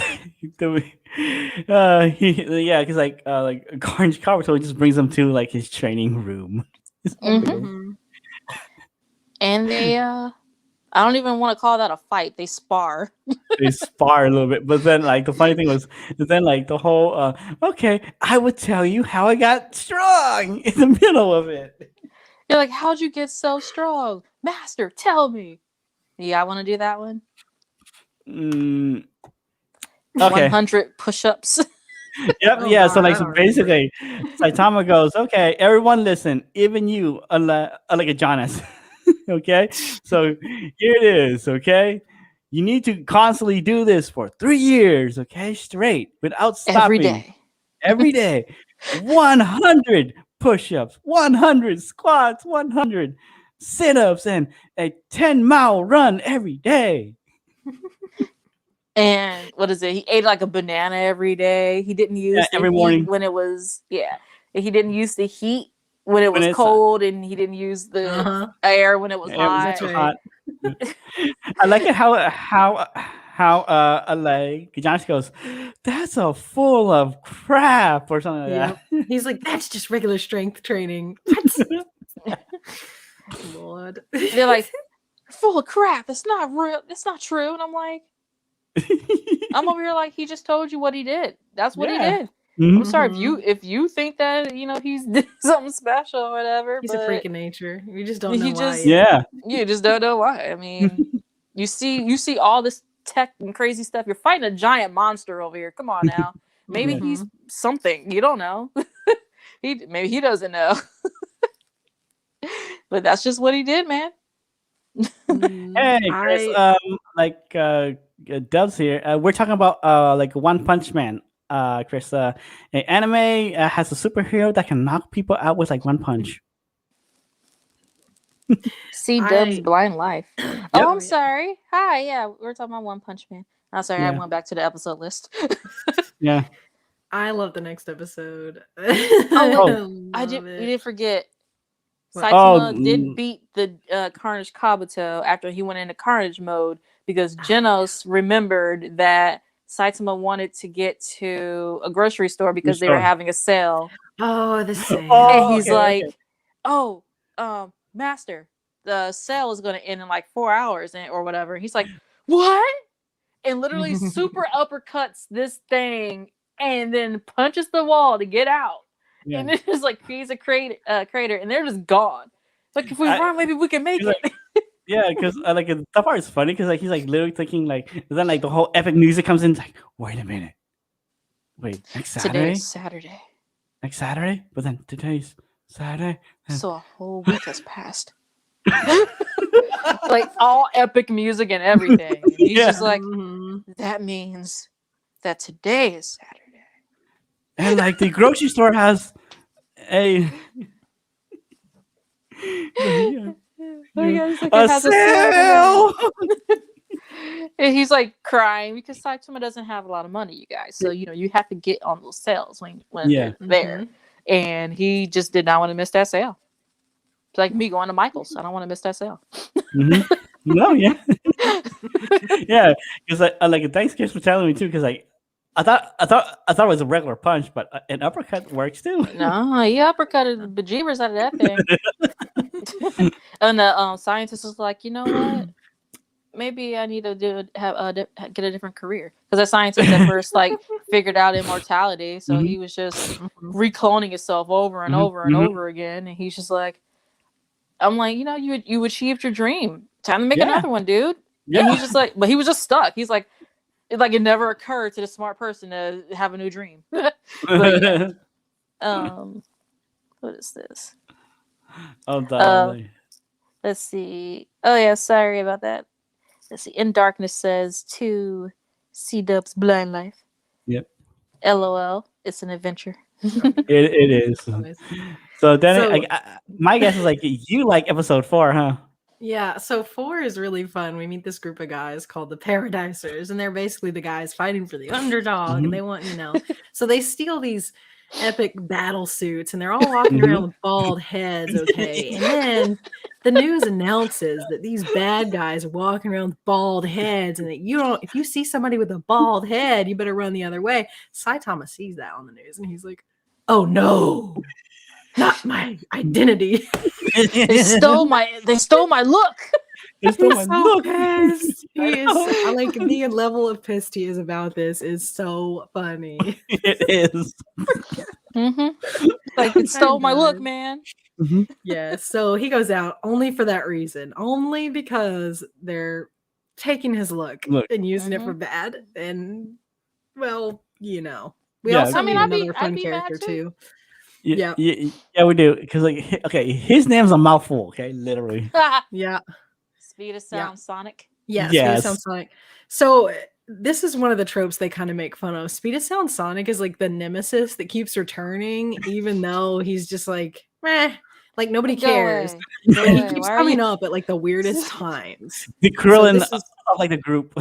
[SPEAKER 1] Carnage Kabuto just brings him to his training room.
[SPEAKER 3] And they I don't even want to call that a fight. They spar.
[SPEAKER 1] They spar a little bit, but then like the funny thing was, then like the whole okay, I would tell you how I got strong in the middle of it.
[SPEAKER 3] You're like, how'd you get so strong? Master, tell me. Yeah, I want to do that one.
[SPEAKER 1] Okay.
[SPEAKER 3] 100 push-ups.
[SPEAKER 1] Yep.
[SPEAKER 2] Oh,
[SPEAKER 1] Yeah. So
[SPEAKER 2] God,
[SPEAKER 1] like,
[SPEAKER 2] I
[SPEAKER 1] so
[SPEAKER 2] don't
[SPEAKER 1] basically, Saitama goes, okay, everyone listen, even you, like a Jonas. Okay. So here it is. Okay. You need to constantly do this for 3 years. Okay. Straight without
[SPEAKER 3] Every
[SPEAKER 1] stopping.
[SPEAKER 3] day.
[SPEAKER 1] Every day. 100 push-ups, 100 squats, 100 sit-ups, and a 10-mile run every day.
[SPEAKER 3] And what is it? He ate like a banana every day. He didn't use the
[SPEAKER 1] every
[SPEAKER 3] heat
[SPEAKER 1] morning.
[SPEAKER 3] when it was He didn't use the heat when it
[SPEAKER 1] When
[SPEAKER 3] was
[SPEAKER 1] it's,
[SPEAKER 3] cold, and he didn't use the air when it was
[SPEAKER 1] it was
[SPEAKER 3] hot.
[SPEAKER 1] too
[SPEAKER 2] right.
[SPEAKER 1] hot. I like it how like Josh goes, that's a full of crap or something like
[SPEAKER 2] Yep. He's like, that's just regular strength training. What? Lord.
[SPEAKER 3] They're like, full of crap. That's not real. That's not true. And I'm like,
[SPEAKER 1] that.
[SPEAKER 3] I'm over here like, he just told you what he did. That's what he
[SPEAKER 1] Yeah.
[SPEAKER 3] did.
[SPEAKER 1] Mhm.
[SPEAKER 3] I'm sorry if you think that he's did something special or whatever.
[SPEAKER 2] He's
[SPEAKER 3] but
[SPEAKER 2] a freak of nature. We just don't know
[SPEAKER 3] he
[SPEAKER 2] why.
[SPEAKER 3] just
[SPEAKER 2] yet.
[SPEAKER 1] Yeah.
[SPEAKER 3] you just don't know why. I mean, you see all this tech and crazy stuff. You're fighting a giant monster over here. Come on now. Maybe
[SPEAKER 1] Yeah.
[SPEAKER 3] he's something. You don't know. Maybe he doesn't know. But that's just what he did, man.
[SPEAKER 1] Hey, Chris. Dubs here. We're talking about like One Punch Man. Chris. An anime has a superhero that can knock people out with like one punch.
[SPEAKER 3] See Dub's
[SPEAKER 2] I-
[SPEAKER 3] Blind Life.
[SPEAKER 1] Yep.
[SPEAKER 3] Oh, I'm sorry. Hi, yeah, we're talking about One Punch Man. I'm sorry, I
[SPEAKER 1] Yeah.
[SPEAKER 3] went back to the episode list.
[SPEAKER 1] Yeah.
[SPEAKER 2] I love the next episode.
[SPEAKER 3] We did forget.
[SPEAKER 2] What?
[SPEAKER 3] Saitama did beat the Carnage Kabuto after he went into Carnage mode because Genos remembered that Saitama wanted to get to a grocery store because they were having a sale.
[SPEAKER 2] Oh, the sale.
[SPEAKER 1] Oh,
[SPEAKER 3] And he's
[SPEAKER 1] okay,
[SPEAKER 3] like,
[SPEAKER 1] okay.
[SPEAKER 3] "Oh, Master, the sale is going to end in like 4 hours or whatever." He's like, "What?" And literally super uppercuts this thing and then punches the wall to get out.
[SPEAKER 1] Yeah.
[SPEAKER 3] And it just like creates a crater, and they're just gone. Like, if we run, maybe we can make it.
[SPEAKER 1] Like, yeah, because like that part is funny because like he's like literally thinking like then like the whole epic music comes in. It's like, wait a minute, next Saturday.
[SPEAKER 3] Today's Saturday.
[SPEAKER 1] Next Saturday, but then today's Saturday.
[SPEAKER 3] So a whole week has passed. Like all epic music and everything. And he's just like, that means that today is Saturday.
[SPEAKER 1] And like the grocery store has a sale.
[SPEAKER 3] And he's like crying because Saitama doesn't have a lot of money, you guys. So you have to get on those sales when they're there. And he just did not want to miss that sale. It's like me going to Michael's. I don't want to miss that sale.
[SPEAKER 1] No, yeah, yeah. Because like thanks, Chris, for telling me too. Because like I thought it was a regular punch, but an uppercut works too.
[SPEAKER 3] No, he uppercutted the bejeebers out of that thing. And the scientist was like, you know what? Maybe I need to get a different career, because the scientist at first like figured out immortality, so he was just recloning himself over and over and over again, and he's just like, I'm like, you achieved your dream. Time to make another one, dude. Yeah. And he's just like, but he was just stuck. He's like, it never occurred to the smart person to have a new dream. But, what is this? Let's see. Oh yeah, sorry about that. Let's see. In Darkness says to C-Dub's Blind Life.
[SPEAKER 1] Yep.
[SPEAKER 3] LOL. It's an adventure.
[SPEAKER 1] It is. So then, my guess is like you like episode 4, huh?
[SPEAKER 2] Yeah, so 4 is really fun. We meet this group of guys called the Paradisers, and they're basically the guys fighting for the underdog, and they want, so they steal these epic battle suits, and they're all walking around with bald heads, okay? And then the news announces that these bad guys are walking around with bald heads, and that if you see somebody with a bald head, you better run the other way. Saitama sees that on the news, and he's like, oh no. Not my identity.
[SPEAKER 3] They stole my look.
[SPEAKER 1] They stole
[SPEAKER 2] He's
[SPEAKER 1] my
[SPEAKER 2] so
[SPEAKER 1] look.
[SPEAKER 2] pissed.
[SPEAKER 1] I
[SPEAKER 2] He is
[SPEAKER 1] know.
[SPEAKER 2] like the level of pissed he is about this is so funny.
[SPEAKER 1] It is.
[SPEAKER 3] Like it stole my look,
[SPEAKER 2] done.
[SPEAKER 3] man.
[SPEAKER 1] Mhm.
[SPEAKER 2] Yeah, so he goes out only for that reason, only because they're taking his look
[SPEAKER 1] Look.
[SPEAKER 2] and using it for
[SPEAKER 3] Mhm.
[SPEAKER 2] bad. And well, you know, we
[SPEAKER 1] Yeah,
[SPEAKER 2] also
[SPEAKER 3] I mean,
[SPEAKER 2] meet
[SPEAKER 3] I'd
[SPEAKER 2] another
[SPEAKER 3] be
[SPEAKER 2] fun
[SPEAKER 3] mad
[SPEAKER 2] character
[SPEAKER 3] too.
[SPEAKER 2] too. Yeah,
[SPEAKER 1] Yeah, we do. Because like, okay, his name's a mouthful. Okay, literally.
[SPEAKER 2] yeah,
[SPEAKER 3] Speed of
[SPEAKER 2] yeah.
[SPEAKER 3] sound, Sonic.
[SPEAKER 2] Yes, Speed of
[SPEAKER 1] Yes.
[SPEAKER 2] Sound Sonic. So this is one of the tropes they kind of make fun of. Speed of Sound Sonic is like the nemesis that keeps returning, even though he's just like, meh, like nobody
[SPEAKER 3] Go
[SPEAKER 2] cares.
[SPEAKER 3] away. Go
[SPEAKER 2] But he
[SPEAKER 3] away.
[SPEAKER 2] keeps
[SPEAKER 3] Why are
[SPEAKER 2] coming
[SPEAKER 3] you?
[SPEAKER 2] up at like the weirdest times.
[SPEAKER 1] The
[SPEAKER 2] So
[SPEAKER 1] Krillin
[SPEAKER 2] this is
[SPEAKER 1] of like the group.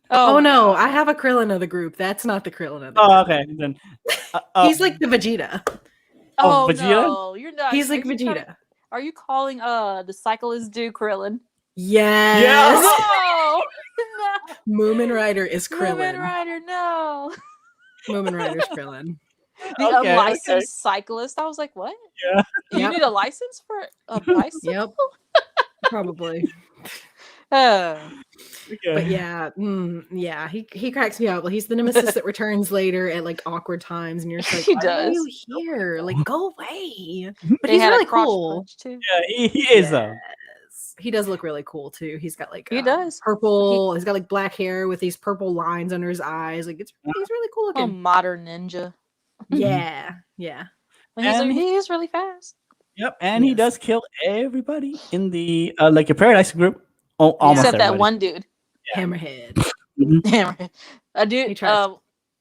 [SPEAKER 2] oh
[SPEAKER 3] my
[SPEAKER 2] no,
[SPEAKER 3] God.
[SPEAKER 2] I have a Krillin of the group. That's not the Krillin of the
[SPEAKER 1] Oh,
[SPEAKER 2] group.
[SPEAKER 1] okay. Then
[SPEAKER 2] He's like the Vegeta.
[SPEAKER 3] Oh
[SPEAKER 1] Vegeta?
[SPEAKER 3] no, you're not.
[SPEAKER 2] He's like
[SPEAKER 3] are you trying
[SPEAKER 2] Vegeta.
[SPEAKER 3] to- Are you calling the cyclist dude Krillin?
[SPEAKER 2] Yes.
[SPEAKER 3] No, no.
[SPEAKER 2] Moomin Rider is
[SPEAKER 3] Moomin
[SPEAKER 2] Krillin.
[SPEAKER 3] Rider, no.
[SPEAKER 2] Moomin Rider's Krillin.
[SPEAKER 3] The
[SPEAKER 1] Okay,
[SPEAKER 3] unlicensed
[SPEAKER 1] okay.
[SPEAKER 3] cyclist. I was like, what?
[SPEAKER 1] Yeah.
[SPEAKER 3] You
[SPEAKER 2] Yep.
[SPEAKER 3] need a license for a bicycle?
[SPEAKER 2] Yep. Probably.
[SPEAKER 3] Uh,
[SPEAKER 2] But yeah, yeah, he cracks me up. Well, he's the nemesis that returns later at like awkward times, and you're just like,
[SPEAKER 3] He
[SPEAKER 2] why are you here? Like, go away. But
[SPEAKER 3] they
[SPEAKER 2] he's
[SPEAKER 3] had
[SPEAKER 2] really
[SPEAKER 3] a crotch
[SPEAKER 2] cool.
[SPEAKER 3] punch too.
[SPEAKER 1] Yeah, he is though.
[SPEAKER 2] Yes. He does look really cool too. He's got like
[SPEAKER 3] He does.
[SPEAKER 2] purple. He's got like black hair with these purple lines under his eyes. Like he's really cool
[SPEAKER 3] A
[SPEAKER 2] looking.
[SPEAKER 3] modern ninja.
[SPEAKER 2] Yeah, yeah.
[SPEAKER 3] But he's
[SPEAKER 1] And
[SPEAKER 3] he is really fast.
[SPEAKER 1] Yep, and he
[SPEAKER 2] Yes.
[SPEAKER 1] does kill everybody in the like a Paradise group. Oh,
[SPEAKER 2] Yeah.
[SPEAKER 1] almost
[SPEAKER 3] Except that
[SPEAKER 1] everybody.
[SPEAKER 3] one dude.
[SPEAKER 2] Hammerhead.
[SPEAKER 1] Mhm.
[SPEAKER 3] Hammerhead. A dude.
[SPEAKER 2] He tries.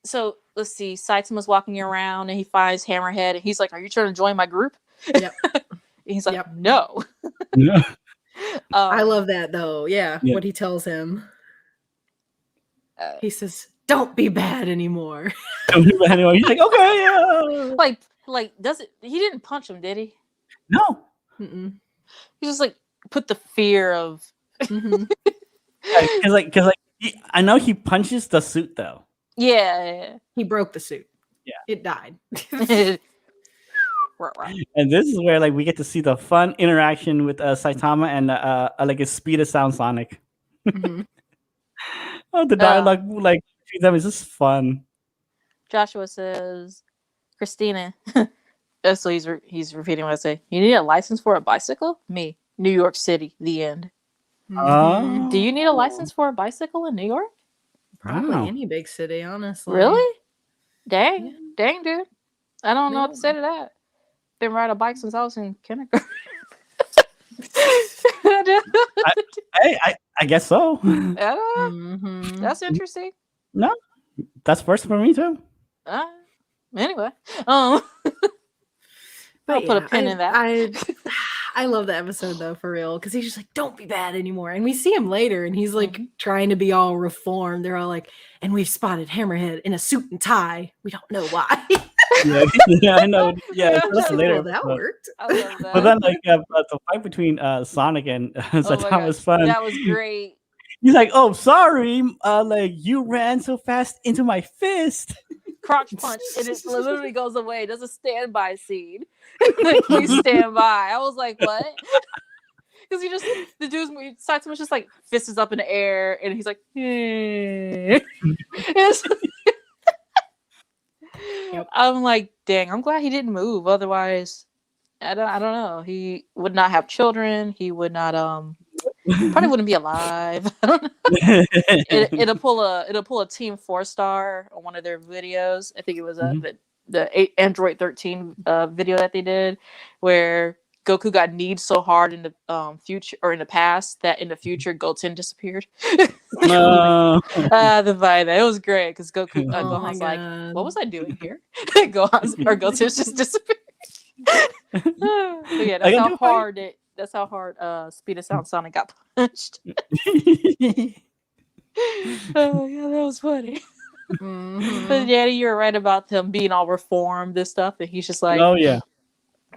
[SPEAKER 3] So let's see. Saitama's walking around and he finds Hammerhead and he's like, "Are you trying to join my group?"
[SPEAKER 2] Yep.
[SPEAKER 3] And he's like,
[SPEAKER 2] Yep.
[SPEAKER 3] "No."
[SPEAKER 1] Yeah.
[SPEAKER 2] I love that though. Yeah,
[SPEAKER 1] Yeah.
[SPEAKER 2] what he tells him.
[SPEAKER 3] Uh,
[SPEAKER 2] He says, "Don't be bad anymore."
[SPEAKER 1] Anyway, he's like, okay, yeah.
[SPEAKER 3] like does it? He didn't punch him, did he?
[SPEAKER 1] No,
[SPEAKER 2] Mm-mm.
[SPEAKER 3] He just like put the fear of.
[SPEAKER 2] Mhm.
[SPEAKER 1] because I know he punches the suit though.
[SPEAKER 3] Yeah.
[SPEAKER 2] He broke the suit.
[SPEAKER 1] Yeah.
[SPEAKER 2] It died.
[SPEAKER 3] Right.
[SPEAKER 1] And this is where like we get to see the fun interaction with Saitama and like a Speed of Sound Sonic.
[SPEAKER 2] Mhm.
[SPEAKER 1] Oh, the dialogue like between them is just fun.
[SPEAKER 3] Joshua says, Kristina. So he's repeating what I say. You need a license for a bicycle? Me, New York City. The end.
[SPEAKER 2] Mhm.
[SPEAKER 3] Do you need a license for a bicycle in New York?
[SPEAKER 2] Probably
[SPEAKER 1] Wow.
[SPEAKER 2] any big city, honestly.
[SPEAKER 3] Really? Dang,
[SPEAKER 2] Yeah.
[SPEAKER 3] dang, dude. I don't know what to
[SPEAKER 2] No.
[SPEAKER 3] say to that. Been riding a bike since I was in kindergarten.
[SPEAKER 1] I guess so.
[SPEAKER 2] Mhm.
[SPEAKER 3] That's interesting.
[SPEAKER 1] That's first for me too.
[SPEAKER 3] Anyway,
[SPEAKER 2] But
[SPEAKER 3] I'll put a pin in that.
[SPEAKER 2] I love the episode though, for real, because he's just like, "Don't be bad anymore," and we see him later, and he's like trying to be all reformed. They're all like, "And we've spotted Hammerhead in a suit and tie. We don't know why."
[SPEAKER 1] Yeah, I know. Yeah, that's
[SPEAKER 2] Well,
[SPEAKER 1] later.
[SPEAKER 2] that
[SPEAKER 1] but-
[SPEAKER 2] worked.
[SPEAKER 3] I love that.
[SPEAKER 1] But then, like, the fight between Sonic and
[SPEAKER 3] Oh my
[SPEAKER 1] Saitama
[SPEAKER 3] gosh,
[SPEAKER 1] was fun.
[SPEAKER 3] that was great.
[SPEAKER 1] He's like, "Oh, sorry, like you ran so fast into my fist."
[SPEAKER 3] Crotch punch, and it literally goes away. It does a standby scene. Like, please stand by. I was like, what? Because the dude's Saitama's just like fist is up in the air, and he's like,
[SPEAKER 2] Yep.
[SPEAKER 3] I'm like, dang, I'm glad he didn't move. Otherwise, I don't know. He would not have children. He would not probably wouldn't be alive. I don't know. It'll pull a Team 4-star on one of their videos. I think it was the Android 13 video that they did, where Goku got kneed so hard in the future or in the past that in the future Goten disappeared.
[SPEAKER 1] No.
[SPEAKER 3] The vibe, it was great because Goku
[SPEAKER 2] Oh my
[SPEAKER 3] Gohan's like,
[SPEAKER 2] God.
[SPEAKER 3] what was I doing here? Goten's just disappeared. But yeah,
[SPEAKER 1] I can do
[SPEAKER 3] that's how hard Speed of Sound Sonic got punched. Oh yeah, that was funny.
[SPEAKER 2] Mhm.
[SPEAKER 3] But yeah, you're right about him being all reformed and stuff, and he's just like,
[SPEAKER 1] Oh yeah.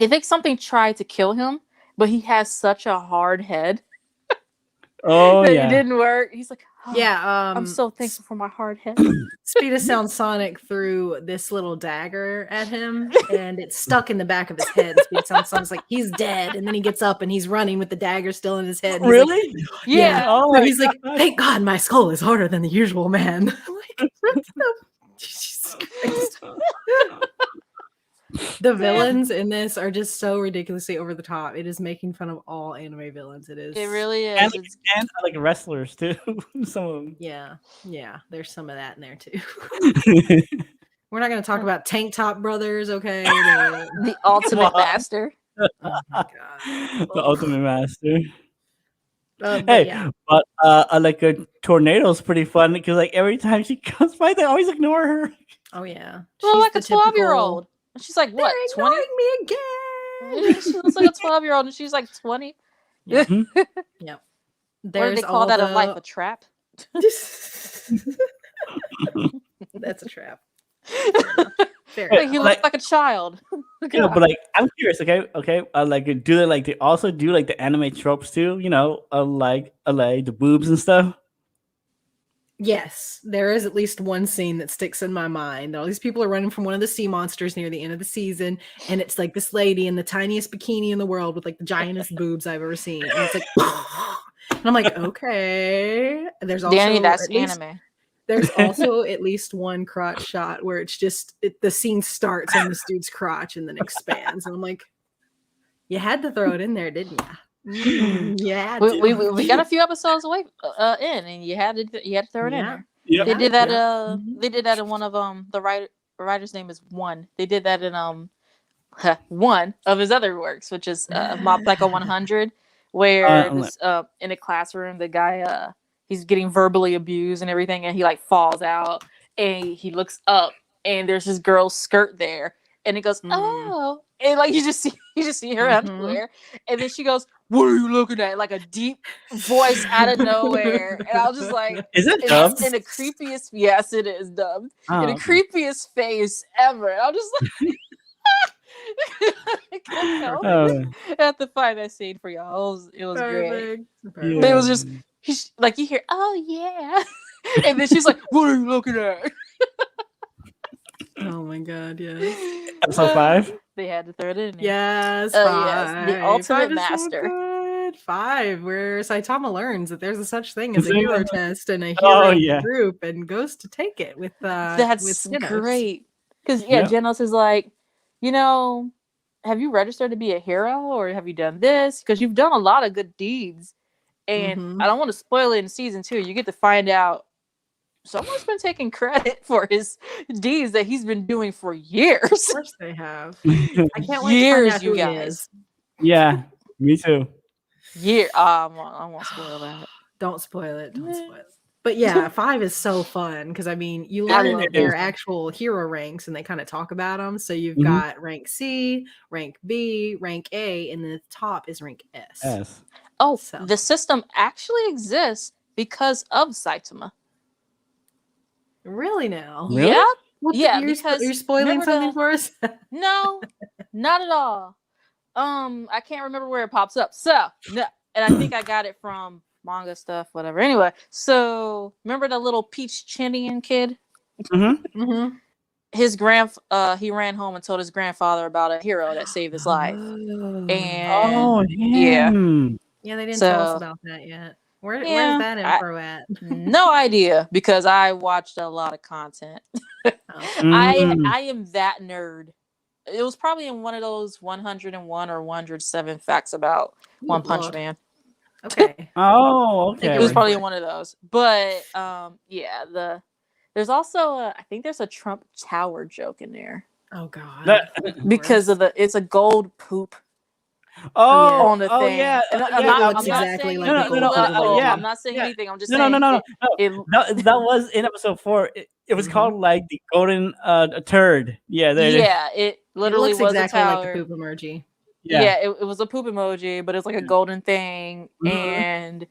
[SPEAKER 3] I think something tried to kill him, but he has such a hard head
[SPEAKER 1] Oh
[SPEAKER 3] that
[SPEAKER 1] yeah.
[SPEAKER 3] it didn't work. He's like,
[SPEAKER 2] Yeah,
[SPEAKER 3] I'm so thankful for my hard head.
[SPEAKER 2] Speeda sounds Sonic threw this little dagger at him, and it's stuck in the back of his head. And Speeda sounds like he's dead, and then he gets up and he's running with the dagger still in his head. And he's like,
[SPEAKER 1] Really?
[SPEAKER 2] yeah.
[SPEAKER 1] Oh
[SPEAKER 2] So
[SPEAKER 1] my
[SPEAKER 2] he's like,
[SPEAKER 1] gosh.
[SPEAKER 2] thank God my skull is harder than the usual man. I'm like, what the Jesus Christ. The villains in this are just so ridiculously over the top. It is making fun of all anime villains. It is.
[SPEAKER 3] It really is.
[SPEAKER 1] And,
[SPEAKER 3] It's-
[SPEAKER 1] and like wrestlers too. Some of them.
[SPEAKER 2] Yeah. There's some of that in there too. We're not going to talk about Tank Top Brothers, okay?
[SPEAKER 3] the ultimate master.
[SPEAKER 2] Oh my God.
[SPEAKER 1] The ultimate master.
[SPEAKER 2] But
[SPEAKER 1] Hey,
[SPEAKER 2] yeah.
[SPEAKER 1] but like a tornado's pretty fun because like every time she comes by, they always ignore her.
[SPEAKER 2] Oh yeah.
[SPEAKER 3] Well,
[SPEAKER 2] She's
[SPEAKER 3] like
[SPEAKER 2] the
[SPEAKER 3] a 12-year-old. She's like, what,
[SPEAKER 2] They're
[SPEAKER 3] 20?
[SPEAKER 2] ignoring me again.
[SPEAKER 3] She looks like a 12-year-old and she's like 20.
[SPEAKER 2] Yep.
[SPEAKER 1] Mhm.
[SPEAKER 3] What do
[SPEAKER 2] There's
[SPEAKER 3] they call
[SPEAKER 2] all
[SPEAKER 3] that
[SPEAKER 2] the...
[SPEAKER 3] in life? A trap?
[SPEAKER 2] That's a trap. Fair
[SPEAKER 3] Like,
[SPEAKER 2] enough.
[SPEAKER 3] he looks like a child.
[SPEAKER 1] Yeah, but like I'm curious. Okay. Like, do they like? They also do like the anime tropes too. You know, like the boobs and stuff.
[SPEAKER 2] Yes, there is at least one scene that sticks in my mind. All these people are running from one of the sea monsters near the end of the season, and it's like this lady in the tiniest bikini in the world with like the giantest boobs I've ever seen. And it's like, and I'm like, okay. And there's also
[SPEAKER 3] Danny, that's
[SPEAKER 2] at least-
[SPEAKER 3] anime.
[SPEAKER 2] There's also at least one crotch shot where it's just the scene starts on this dude's crotch and then expands, and I'm like, you had to throw it in there, didn't you? Yeah,
[SPEAKER 3] We got a few episodes away in, and you had to throw it in there.
[SPEAKER 1] Yep.
[SPEAKER 3] They did that.
[SPEAKER 2] Mhm.
[SPEAKER 3] They did that in one of the writer's name is One. They did that in one of his other works, which is Mob Psycho 100, where this in a classroom the guy he's getting verbally abused and everything, and he like falls out and he looks up and there's this girl's skirt there, and he goes, oh, and like you just see her underwear, and then she goes, what are you looking at? Like a deep voice out of nowhere, and I was just like,
[SPEAKER 1] Is it
[SPEAKER 3] in
[SPEAKER 1] dubbed?
[SPEAKER 3] the creepiest, yes, it is dubbed.
[SPEAKER 1] Oh,
[SPEAKER 3] In the creepiest face ever. And I'm just like, I couldn't help it. I have to find that scene for y'all. It was great.
[SPEAKER 2] Perfect.
[SPEAKER 3] But it was just like you hear, oh yeah, and then she's like, what are you looking at?
[SPEAKER 2] Oh my God, yes.
[SPEAKER 1] Episode 5.
[SPEAKER 3] They had to throw it in there.
[SPEAKER 2] Yes,
[SPEAKER 3] yes, the ultimate
[SPEAKER 2] Five is
[SPEAKER 3] master.
[SPEAKER 2] So good. 5, where Saitama learns that there's a such thing as a
[SPEAKER 1] Is there
[SPEAKER 2] hero
[SPEAKER 1] a-
[SPEAKER 2] test and a
[SPEAKER 1] Oh,
[SPEAKER 2] hero
[SPEAKER 1] yeah.
[SPEAKER 2] group, and goes to take it with
[SPEAKER 3] That's
[SPEAKER 2] with Genos.
[SPEAKER 3] great. Because
[SPEAKER 1] Yep.
[SPEAKER 3] Genos is like, have you registered to be a hero, or have you done this? Because you've done a lot of good deeds, and
[SPEAKER 2] Mhm.
[SPEAKER 3] I don't want to spoil it in season 2. You get to find out someone's been taking credit for his deeds that he's been doing for years.
[SPEAKER 2] Of course they have. I can't wait to
[SPEAKER 3] Years,
[SPEAKER 2] find out
[SPEAKER 3] you
[SPEAKER 2] who he
[SPEAKER 3] guys.
[SPEAKER 2] is.
[SPEAKER 1] Yeah, me too.
[SPEAKER 3] I won't spoil that.
[SPEAKER 2] Don't spoil it. Don't spoil it. But yeah, 5 is so fun because I mean, you
[SPEAKER 3] I
[SPEAKER 2] learn
[SPEAKER 3] love
[SPEAKER 2] that there are
[SPEAKER 1] it.
[SPEAKER 2] actual hero ranks, and they kind of talk about them. So you've
[SPEAKER 1] Mhm.
[SPEAKER 2] got rank C, rank B, rank A, and then the top is rank S.
[SPEAKER 1] Yes.
[SPEAKER 3] Oh,
[SPEAKER 2] So.
[SPEAKER 3] the system actually exists because of Saitama.
[SPEAKER 2] Really now?
[SPEAKER 1] Really?
[SPEAKER 3] Yeah.
[SPEAKER 2] What the-
[SPEAKER 3] Yeah,
[SPEAKER 2] you're,
[SPEAKER 3] because
[SPEAKER 2] you're spoiling
[SPEAKER 3] remember
[SPEAKER 2] something
[SPEAKER 3] the-
[SPEAKER 2] for us.
[SPEAKER 3] No, not at all. I can't remember where it pops up. So, no, and I think I got it from manga stuff, whatever. Anyway, so remember the little Peach Chinian kid?
[SPEAKER 1] Mm-hmm.
[SPEAKER 2] Mm-hmm.
[SPEAKER 3] His he ran home and told his grandfather about a hero that saved his life. And
[SPEAKER 1] Oh,
[SPEAKER 3] yeah.
[SPEAKER 2] Yeah, they didn't tell us
[SPEAKER 3] So-
[SPEAKER 2] about that yet. Where's
[SPEAKER 3] Yeah,
[SPEAKER 2] that info at?
[SPEAKER 3] no idea, because I watched a lot of content.
[SPEAKER 2] Oh.
[SPEAKER 1] Mm.
[SPEAKER 3] I am that nerd. It was probably in one of those 101 or 107 facts about One Punch
[SPEAKER 2] Lord.
[SPEAKER 3] Man.
[SPEAKER 2] Okay.
[SPEAKER 1] Oh,
[SPEAKER 2] Take
[SPEAKER 1] okay.
[SPEAKER 3] It was
[SPEAKER 2] word
[SPEAKER 3] probably
[SPEAKER 2] for
[SPEAKER 3] in one of those. But yeah, there's also I think there's a Trump Tower joke in there
[SPEAKER 2] Oh God.
[SPEAKER 1] That-
[SPEAKER 3] because of it's a gold poop
[SPEAKER 1] Oh,
[SPEAKER 3] on the
[SPEAKER 1] oh
[SPEAKER 3] thing.
[SPEAKER 1] yeah.
[SPEAKER 3] And
[SPEAKER 1] yeah,
[SPEAKER 3] I'm
[SPEAKER 2] that
[SPEAKER 3] not
[SPEAKER 2] looks
[SPEAKER 3] saying
[SPEAKER 2] exactly
[SPEAKER 3] anything
[SPEAKER 2] like
[SPEAKER 1] a gold
[SPEAKER 3] political.
[SPEAKER 1] poop emoji.
[SPEAKER 3] I'm not saying
[SPEAKER 1] Yeah.
[SPEAKER 3] anything. I'm just
[SPEAKER 1] No,
[SPEAKER 3] saying
[SPEAKER 1] no.
[SPEAKER 3] it-
[SPEAKER 1] That was in episode 4. It was
[SPEAKER 2] Mhm.
[SPEAKER 1] called like the golden turd. Yeah, there it is.
[SPEAKER 3] yeah, it
[SPEAKER 2] It
[SPEAKER 3] literally
[SPEAKER 2] looks
[SPEAKER 3] was
[SPEAKER 2] exactly
[SPEAKER 3] a
[SPEAKER 2] like
[SPEAKER 3] tower.
[SPEAKER 2] the poop emoji.
[SPEAKER 3] Yeah, it was a poop emoji, but it's like a golden thing.
[SPEAKER 1] Mhm.
[SPEAKER 3] And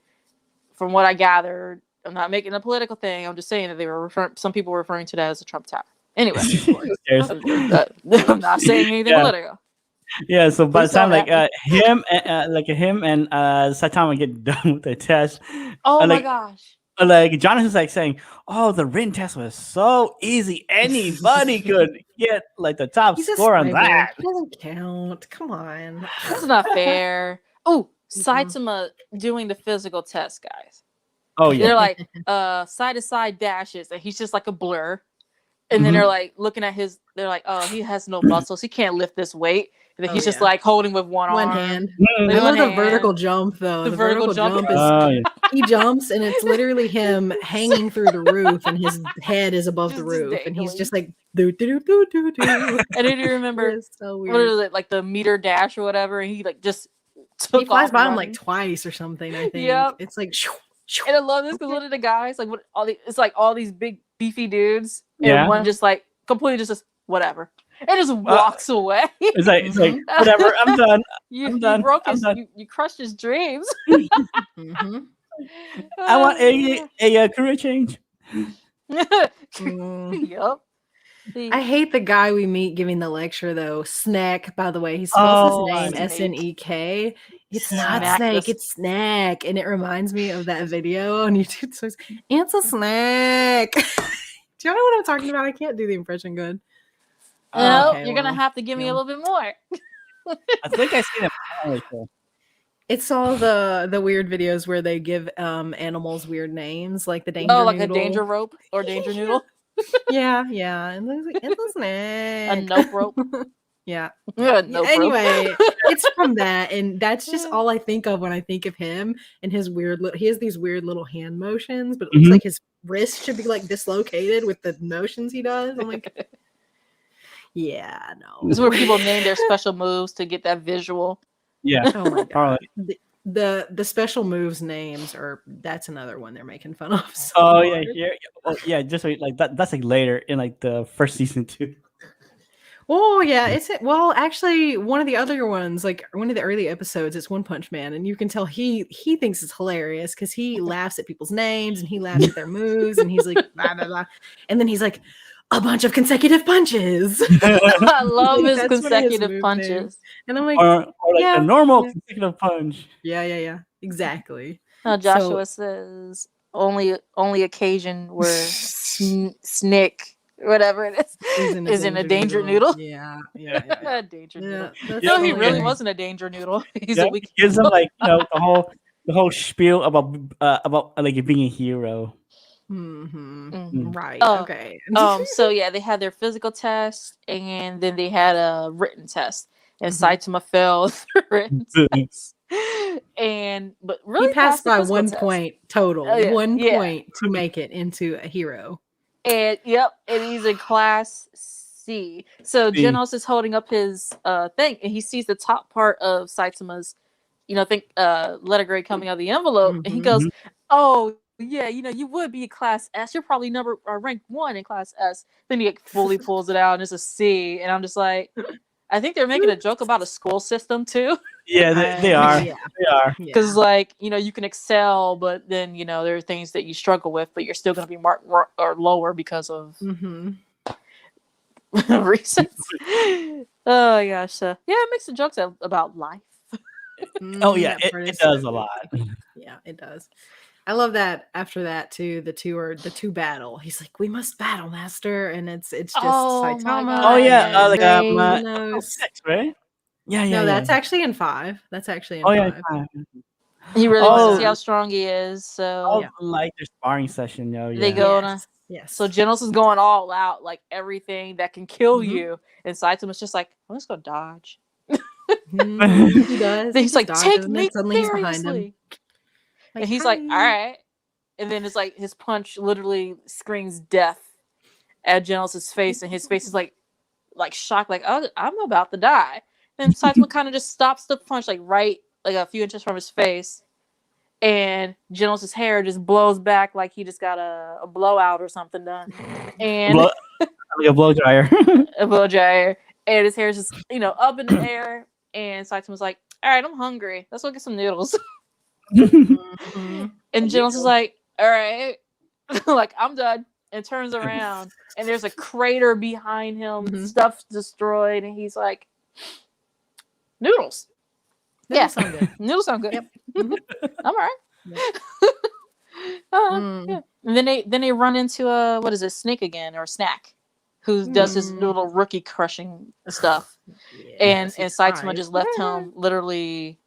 [SPEAKER 3] from what I gathered, I'm not making a political thing. I'm just saying that they were some people were referring to that as a Trump Tower. Anyway,
[SPEAKER 1] Who cares?
[SPEAKER 3] I'm not saying anything
[SPEAKER 1] Yeah.
[SPEAKER 3] political.
[SPEAKER 1] Yeah, so by
[SPEAKER 3] Please
[SPEAKER 1] the time
[SPEAKER 3] don't at
[SPEAKER 1] him and Saitama get done with the test,
[SPEAKER 3] Oh my
[SPEAKER 1] like,
[SPEAKER 3] gosh!
[SPEAKER 1] like Jonathan's like saying, "Oh, the written test was so easy. Anybody could get like the top
[SPEAKER 2] He's a
[SPEAKER 1] score on
[SPEAKER 2] cyborg.
[SPEAKER 1] that."
[SPEAKER 2] He doesn't count. Come on.
[SPEAKER 3] That's not fair. Oh,
[SPEAKER 2] Mhm.
[SPEAKER 3] Saitama doing the physical test, guys.
[SPEAKER 1] Oh yeah.
[SPEAKER 3] They're like side to side dashes, and he's just like a blur. And then
[SPEAKER 1] Mhm.
[SPEAKER 3] they're like looking at his. They're like, oh, he has no muscles. He can't lift this weight. And then
[SPEAKER 2] Oh,
[SPEAKER 3] he's just
[SPEAKER 2] yeah.
[SPEAKER 3] like holding with one
[SPEAKER 2] One
[SPEAKER 3] arm.
[SPEAKER 2] hand.
[SPEAKER 1] Mm.
[SPEAKER 3] Like,
[SPEAKER 2] I
[SPEAKER 3] one
[SPEAKER 2] love the vertical
[SPEAKER 3] hand.
[SPEAKER 2] jump though.
[SPEAKER 3] The
[SPEAKER 2] The
[SPEAKER 3] vertical
[SPEAKER 2] vertical
[SPEAKER 3] jump.
[SPEAKER 2] jump is
[SPEAKER 1] Oh yeah.
[SPEAKER 2] he jumps and it's literally him hanging through the roof and his head is above the
[SPEAKER 3] Just
[SPEAKER 2] roof and he's
[SPEAKER 3] dangling.
[SPEAKER 2] just like do do do do do.
[SPEAKER 3] And then you remember
[SPEAKER 2] It's so
[SPEAKER 3] what
[SPEAKER 2] weird.
[SPEAKER 3] is it, like the meter dash or whatever, and he like just
[SPEAKER 2] He
[SPEAKER 3] took
[SPEAKER 2] flies
[SPEAKER 3] off
[SPEAKER 2] by him
[SPEAKER 3] running.
[SPEAKER 2] like twice or something. I think.
[SPEAKER 3] Yep.
[SPEAKER 2] It's like. Shoo, shoo.
[SPEAKER 3] And I love this because one of the guys, like, it's like all these big beefy dudes,
[SPEAKER 1] Yeah.
[SPEAKER 3] and one just like completely just whatever, and just walks away.
[SPEAKER 1] It's like whatever. I'm done.
[SPEAKER 3] You
[SPEAKER 1] done.
[SPEAKER 3] broke
[SPEAKER 1] I'm
[SPEAKER 3] his,
[SPEAKER 1] done.
[SPEAKER 3] you crushed his dreams.
[SPEAKER 2] Mhm.
[SPEAKER 1] I want a career change.
[SPEAKER 2] Mm.
[SPEAKER 3] Yup.
[SPEAKER 2] I hate the guy we meet giving the lecture though. Snack, by the way, he spells
[SPEAKER 1] Oh,
[SPEAKER 2] his name
[SPEAKER 3] Snake.
[SPEAKER 2] Snek. It's not
[SPEAKER 3] Snack.
[SPEAKER 2] Snake, it's Snack, and it reminds me of that video on YouTube. So it's a snack. Do you know what I'm talking about? I can't do the impression good.
[SPEAKER 3] No,
[SPEAKER 2] Okay,
[SPEAKER 3] you're gonna
[SPEAKER 2] well,
[SPEAKER 3] have to give me a
[SPEAKER 2] yeah.
[SPEAKER 3] little bit more.
[SPEAKER 1] I think I seen it.
[SPEAKER 2] It's all the weird videos where they give animals weird names, like the danger.
[SPEAKER 3] Oh, like
[SPEAKER 2] noodle.
[SPEAKER 3] a danger rope or danger noodle,
[SPEAKER 2] Yeah, and there's like, it's a
[SPEAKER 3] a
[SPEAKER 2] snack.
[SPEAKER 3] nope rope.
[SPEAKER 2] Yeah.
[SPEAKER 3] Yeah, nope rope.
[SPEAKER 2] Anyway, it's from that, and that's just all I think of when I think of him and his weird. He has these weird little hand motions, but it looks
[SPEAKER 1] Mhm.
[SPEAKER 2] like his wrist should be like dislocated with the motions he does. I'm like, yeah, no.
[SPEAKER 3] This is where people name their special moves to get that visual.
[SPEAKER 1] Yeah.
[SPEAKER 2] Oh my god.
[SPEAKER 1] Probably.
[SPEAKER 2] The special moves names are that's another one they're making fun of. So
[SPEAKER 1] Oh yeah,
[SPEAKER 2] hard.
[SPEAKER 1] yeah. Oh yeah. Just like that. That's like later in like the first season too.
[SPEAKER 2] Oh yeah, well actually one of the other ones, like one of the early episodes, it's One Punch Man, and you can tell he thinks it's hilarious because he laughs at people's names and he laughs at their moves and he's like blah blah blah, and then he's like a bunch of consecutive punches,
[SPEAKER 3] I love
[SPEAKER 2] Like,
[SPEAKER 3] his
[SPEAKER 2] that's one of his
[SPEAKER 3] consecutive
[SPEAKER 2] move
[SPEAKER 3] punches.
[SPEAKER 2] names. And I'm like,
[SPEAKER 1] or like
[SPEAKER 2] yeah,
[SPEAKER 1] a normal
[SPEAKER 2] yeah.
[SPEAKER 1] consecutive punch.
[SPEAKER 2] yeah, exactly.
[SPEAKER 3] Joshua says only occasion where Snick, whatever it is in a danger noodle.
[SPEAKER 2] Yeah.
[SPEAKER 3] A danger noodle.
[SPEAKER 2] That's
[SPEAKER 3] No, he really
[SPEAKER 2] hilarious.
[SPEAKER 3] wasn't a danger noodle. He's
[SPEAKER 1] Yeah,
[SPEAKER 3] a weak.
[SPEAKER 1] he gives them like the whole spiel about like being a hero.
[SPEAKER 2] Mhm. Right.
[SPEAKER 3] Oh,
[SPEAKER 2] Okay.
[SPEAKER 3] So yeah, they had their physical test and then they had a written test. And Saitama failed the written test. But really
[SPEAKER 2] he passed
[SPEAKER 3] the
[SPEAKER 2] by
[SPEAKER 3] physical
[SPEAKER 2] 1
[SPEAKER 3] test.
[SPEAKER 2] point total.
[SPEAKER 3] Oh, yeah.
[SPEAKER 2] 1
[SPEAKER 3] Yeah.
[SPEAKER 2] point to make it into a hero.
[SPEAKER 3] And and he's in class C. So
[SPEAKER 1] C.
[SPEAKER 3] Genos is holding up his thing and he sees the top part of Saitama's, letter grade coming out of the envelope, and he goes, "Oh yeah, you would be a class S. You're probably ranked 1 in class S." Then he like, fully pulls it out and it's a C, and I'm just like, I think they're making a joke about a school system too.
[SPEAKER 1] Yeah, they are.
[SPEAKER 2] Yeah.
[SPEAKER 1] They are.
[SPEAKER 3] Because you can excel, but then there are things that you struggle with, but you're still going to be marked or lower because of reasons. Oh my gosh, yeah, it makes the jokes about life.
[SPEAKER 1] Oh yeah,
[SPEAKER 2] That part
[SPEAKER 1] it
[SPEAKER 2] is
[SPEAKER 1] does
[SPEAKER 2] so
[SPEAKER 1] a
[SPEAKER 2] good.
[SPEAKER 1] lot.
[SPEAKER 2] Yeah, it does. I love that. After that too, the two battle. He's like, "We must battle, master," and it's just
[SPEAKER 3] Oh my
[SPEAKER 2] Saitama.
[SPEAKER 3] God,
[SPEAKER 1] Oh yeah,
[SPEAKER 2] and
[SPEAKER 1] like
[SPEAKER 3] great.
[SPEAKER 2] Genos.
[SPEAKER 1] 6, right? Yeah.
[SPEAKER 2] No, that's
[SPEAKER 1] yeah.
[SPEAKER 2] actually in 5. That's actually in
[SPEAKER 1] Oh
[SPEAKER 2] 5.
[SPEAKER 1] yeah. fine.
[SPEAKER 3] He really wants to see
[SPEAKER 2] Oh.
[SPEAKER 3] how strong he is. So
[SPEAKER 1] Oh,
[SPEAKER 2] Yeah.
[SPEAKER 1] like their sparring session, yo. Yeah.
[SPEAKER 3] they go on a.
[SPEAKER 2] Yes.
[SPEAKER 3] So Genos is going all out, like everything that can kill
[SPEAKER 2] Mhm.
[SPEAKER 3] you, and Saitama's just like, I'm just gonna dodge.
[SPEAKER 2] He does.
[SPEAKER 3] Then he's like,
[SPEAKER 2] dodges,
[SPEAKER 3] take
[SPEAKER 2] and then
[SPEAKER 3] me
[SPEAKER 2] suddenly he's behind him.
[SPEAKER 3] seriously. And he's like, all
[SPEAKER 2] "Hi."
[SPEAKER 3] right. And then it's like his punch literally screams death at Genos' face, and his face is like shocked, like, oh, I'm about to die. Then Saitama kind of just stops the punch like a few inches from his face, and Genos' hair just blows back like he just got a blowout or something done. And
[SPEAKER 1] like a blow dryer.
[SPEAKER 3] a blow dryer, and his hair is just up in the air. And Saitama's like, all right, I'm hungry. Let's go get some noodles.
[SPEAKER 2] Mhm.
[SPEAKER 3] And Genos is like, all right, like, I'm done, and turns around, and there's a crater behind him, stuff's destroyed, and he's like, noodles.
[SPEAKER 2] Noodles sound good.
[SPEAKER 3] Noodles sound good.
[SPEAKER 2] Yep.
[SPEAKER 3] I'm all right. Yeah. And then they run into what is it, Snake again, or Snack, who does his little rookie crushing stuff. And Saitama just left him literally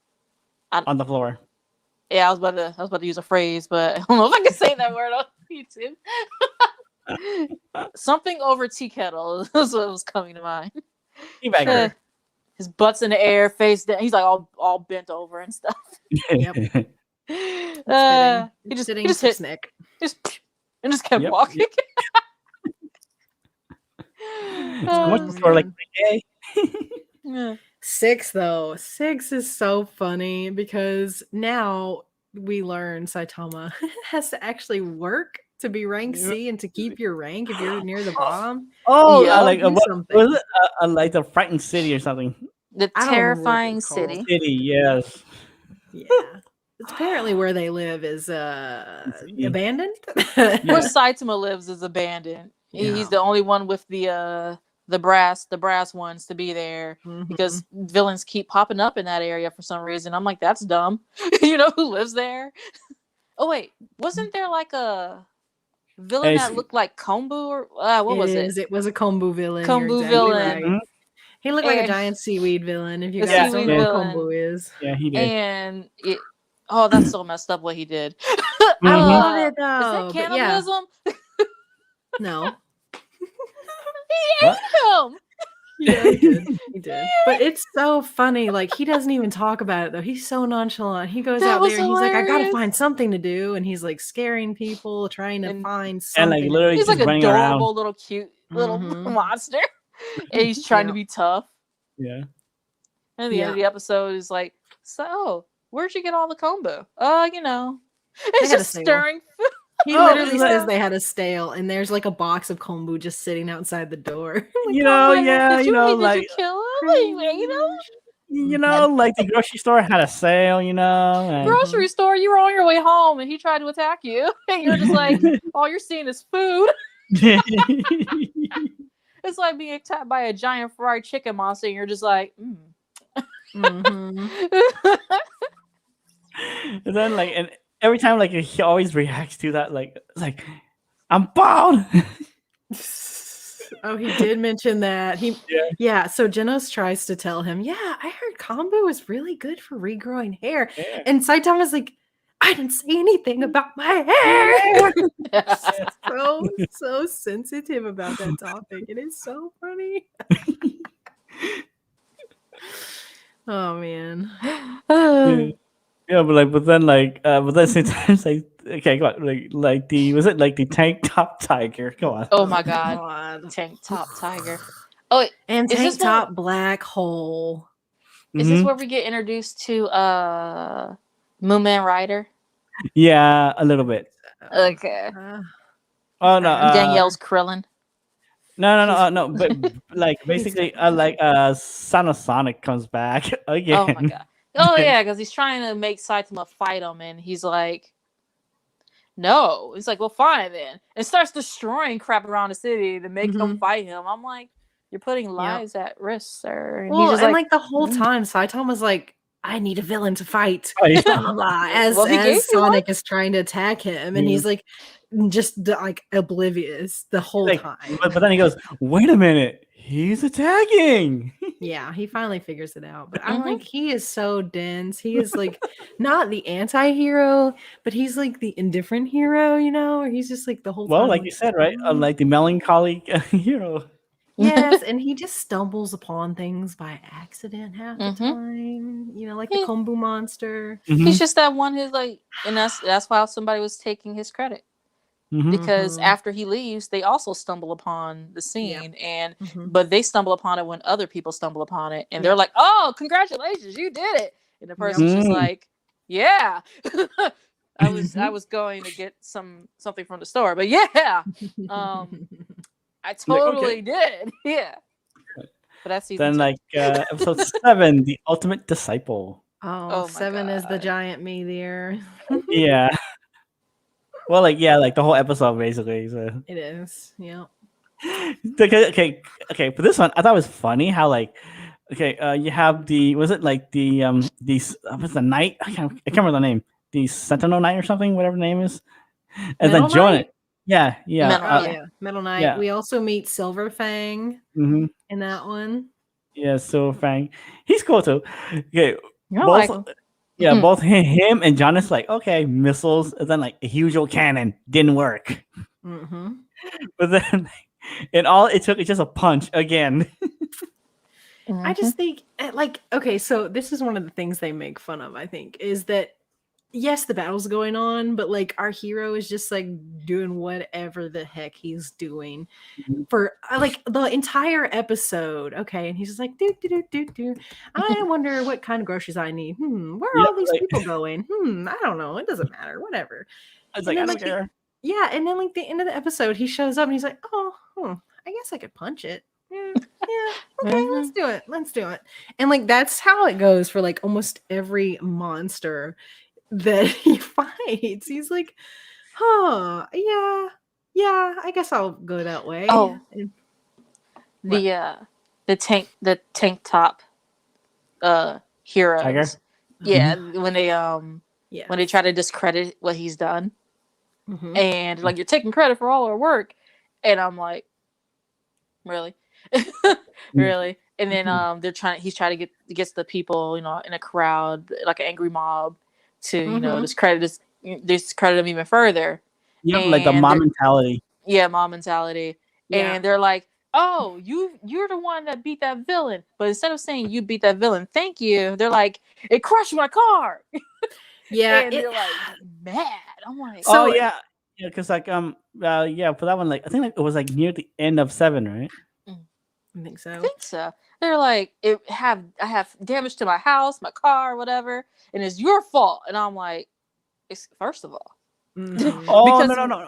[SPEAKER 1] on the floor.
[SPEAKER 3] Yeah, I was about to use a phrase, but I don't know if I can say that word on YouTube. Something over tea kettle is what was coming to mind. His butt's in the air, face down. He's like all bent over and stuff.
[SPEAKER 2] Yep.
[SPEAKER 3] He just hit Nick. And just kept walking.
[SPEAKER 1] Like, hey.
[SPEAKER 2] Yeah. 6 though. 6 is so funny because now we learn Saitama has to actually work to be rank C and to keep your rank if you're near the bottom.
[SPEAKER 1] Oh, yeah, like what was it? Like the Frightened City or something.
[SPEAKER 3] The Terrifying City.
[SPEAKER 1] Yes.
[SPEAKER 2] Yeah. It's apparently where they live is abandoned.
[SPEAKER 3] Where Saitama lives is abandoned. Yeah. He's the only one with the brass ones to be there because villains keep popping up in that area for some reason. I'm like, that's dumb. You know who lives there? Oh wait, wasn't there like a villain that looked like Kombu or what was it?
[SPEAKER 2] It was a Kombu villain.
[SPEAKER 3] Kombu villain.
[SPEAKER 2] Right. He looked like a giant seaweed villain. If you guys don't know what Kombu is,
[SPEAKER 1] yeah, he did.
[SPEAKER 3] And that's so messed up what he did.
[SPEAKER 2] I love it though.
[SPEAKER 3] Is that cannibalism?
[SPEAKER 2] No.
[SPEAKER 3] He ate him.
[SPEAKER 2] Yeah, he did. But it's so funny. Like, he doesn't even talk about it though. He's so nonchalant. He goes out there and he's like, I gotta find something to do, and he's like scaring people, trying to find something.
[SPEAKER 1] And like literally,
[SPEAKER 3] he's like adorable,
[SPEAKER 1] around.
[SPEAKER 3] little cute little monster. And he's trying to be tough.
[SPEAKER 1] Yeah.
[SPEAKER 3] And the end of the episode is like, so where'd you get all the kombu? You know, it's just stirring food.
[SPEAKER 2] He literally says they had a stale, and there's like a box of kombu just sitting outside the door.
[SPEAKER 3] Did you kill him? You ate him?
[SPEAKER 1] You know, like the grocery store had a sale, you know. And...
[SPEAKER 3] Grocery store, you were on your way home, and he tried to attack you. And you're just like, all you're seeing is food. It's like being attacked by a giant fried chicken monster, and you're just like,
[SPEAKER 1] And then and every time he always reacts to that like I'm bound.
[SPEAKER 2] Oh, he did mention that. So Genos tries to tell him, I heard kombu is really good for regrowing hair. Yeah. And Saitama's like, I didn't say anything about my hair. so sensitive about that topic. It is so funny. Oh man.
[SPEAKER 1] Yeah, but then sometimes okay, go on, was it like the tank top tiger? Come on.
[SPEAKER 3] Oh my god. Tank top tiger. Oh,
[SPEAKER 2] and tank top black hole.
[SPEAKER 3] Is this where we get introduced to Moon Man Rider?
[SPEAKER 1] Yeah, a little bit.
[SPEAKER 3] Okay.
[SPEAKER 1] Oh no,
[SPEAKER 3] Danielle's Krillin.
[SPEAKER 1] No. But basically, Sonic comes back again.
[SPEAKER 3] Oh my god. Oh yeah, because he's trying to make Saitama fight him, and he's like, "No." He's like, "Well, fine then," and starts destroying crap around the city to make him fight him. I'm like, "You're putting lives at risk, sir." And
[SPEAKER 2] he's just the whole time, Saitama's like, I need a villain to fight. Blah, blah, blah, as Sonic is trying to attack him, and he's like, just oblivious the whole time.
[SPEAKER 1] But then he goes, "Wait a minute, he's attacking."
[SPEAKER 2] Yeah, he finally figures it out. But I'm like, he is so dense. He is not the anti-hero, but he's like the indifferent hero, you know, or he's just the whole time.
[SPEAKER 1] Well, like you said, right? Like the melancholy hero.
[SPEAKER 2] Yes, and he just stumbles upon things by accident half the time. You know, like the kombu monster.
[SPEAKER 3] He's just that one who's and that's why somebody was taking his credit. Because after he leaves, they also stumble upon the scene, but they stumble upon it when other people stumble upon it, and they're like, "Oh, congratulations, you did it!" And the person's just like, "Yeah, I was going to get something from the store, but yeah, I totally did, yeah." But that's season
[SPEAKER 1] then episode 7, the ultimate disciple.
[SPEAKER 2] Oh 7 is the giant meteor.
[SPEAKER 1] Yeah. Well, the whole episode basically. So.
[SPEAKER 2] It is, yeah.
[SPEAKER 1] Okay. For this one, I thought it was funny how you have what's the knight? I can't remember the name. The Sentinel Knight or something, whatever the name is. And
[SPEAKER 2] Metal
[SPEAKER 1] then join
[SPEAKER 2] Knight?
[SPEAKER 1] it. Yeah, yeah.
[SPEAKER 3] Metal-
[SPEAKER 2] Oh
[SPEAKER 3] yeah.
[SPEAKER 2] yeah, Metal Knight.
[SPEAKER 1] Yeah.
[SPEAKER 2] We also meet Silver Fang
[SPEAKER 1] hmm
[SPEAKER 2] in that one.
[SPEAKER 1] Yeah, so Fang. He's cool too. Okay.
[SPEAKER 3] I
[SPEAKER 1] Both
[SPEAKER 3] like him.
[SPEAKER 1] yeah, both him and John is like, okay, missiles, and then like a huge old cannon didn't work.
[SPEAKER 2] Mm-hmm.
[SPEAKER 1] But then and all it took is just a punch again.
[SPEAKER 2] I just think, like, okay, so this is one of the things they make fun of, I think, is that yes, the battle's going on, but like our hero is just like doing whatever the heck he's doing
[SPEAKER 1] Mhm.
[SPEAKER 2] for like the entire episode. Okay, and he's just like, do do do do do. I wonder what kind of groceries I need. Where are
[SPEAKER 1] Yeah,
[SPEAKER 2] all these
[SPEAKER 1] like
[SPEAKER 2] people going? I don't know. It doesn't matter. Whatever.
[SPEAKER 1] I was
[SPEAKER 2] And
[SPEAKER 1] like, I
[SPEAKER 2] then
[SPEAKER 1] don't
[SPEAKER 2] like
[SPEAKER 1] care.
[SPEAKER 2] yeah, and then like the end of the episode, he shows up and he's like, oh, I guess I could punch it. Yeah, okay, let's do it. Let's do it. And like that's how it goes for like almost every monster that he fights. He's like, yeah, I guess I'll go that way.
[SPEAKER 3] Oh.
[SPEAKER 2] And- what?
[SPEAKER 3] The tank top heroes.
[SPEAKER 1] Tiger?
[SPEAKER 3] Yeah, when they
[SPEAKER 2] Yeah.
[SPEAKER 3] when they try to discredit what he's done.
[SPEAKER 2] Mhm.
[SPEAKER 3] And like, you're taking credit for all our work, and I'm like, really? Really? And then he's trying to get the people, you know, in a crowd, like an angry mob, to you know, discredit him even further.
[SPEAKER 1] Yep, like the
[SPEAKER 3] And
[SPEAKER 1] mom
[SPEAKER 3] they're-
[SPEAKER 1] mentality.
[SPEAKER 3] Yeah, mom mentality.
[SPEAKER 2] Yeah.
[SPEAKER 3] And they're like, oh, you're the one that beat that villain. But instead of saying you beat that villain, thank you, they're like, it crushed my car.
[SPEAKER 2] Yeah,
[SPEAKER 3] And they're like mad. I'm like,
[SPEAKER 1] Oh yeah. Yeah, because like yeah, for that one, like I think like it was like near the end of 7, right?
[SPEAKER 2] I think so.
[SPEAKER 3] I think so. They're like, I have damage to my house, my car, whatever, and it's your fault. And I'm like, first of all,
[SPEAKER 2] Mhm.
[SPEAKER 1] Oh
[SPEAKER 3] Because-
[SPEAKER 1] no.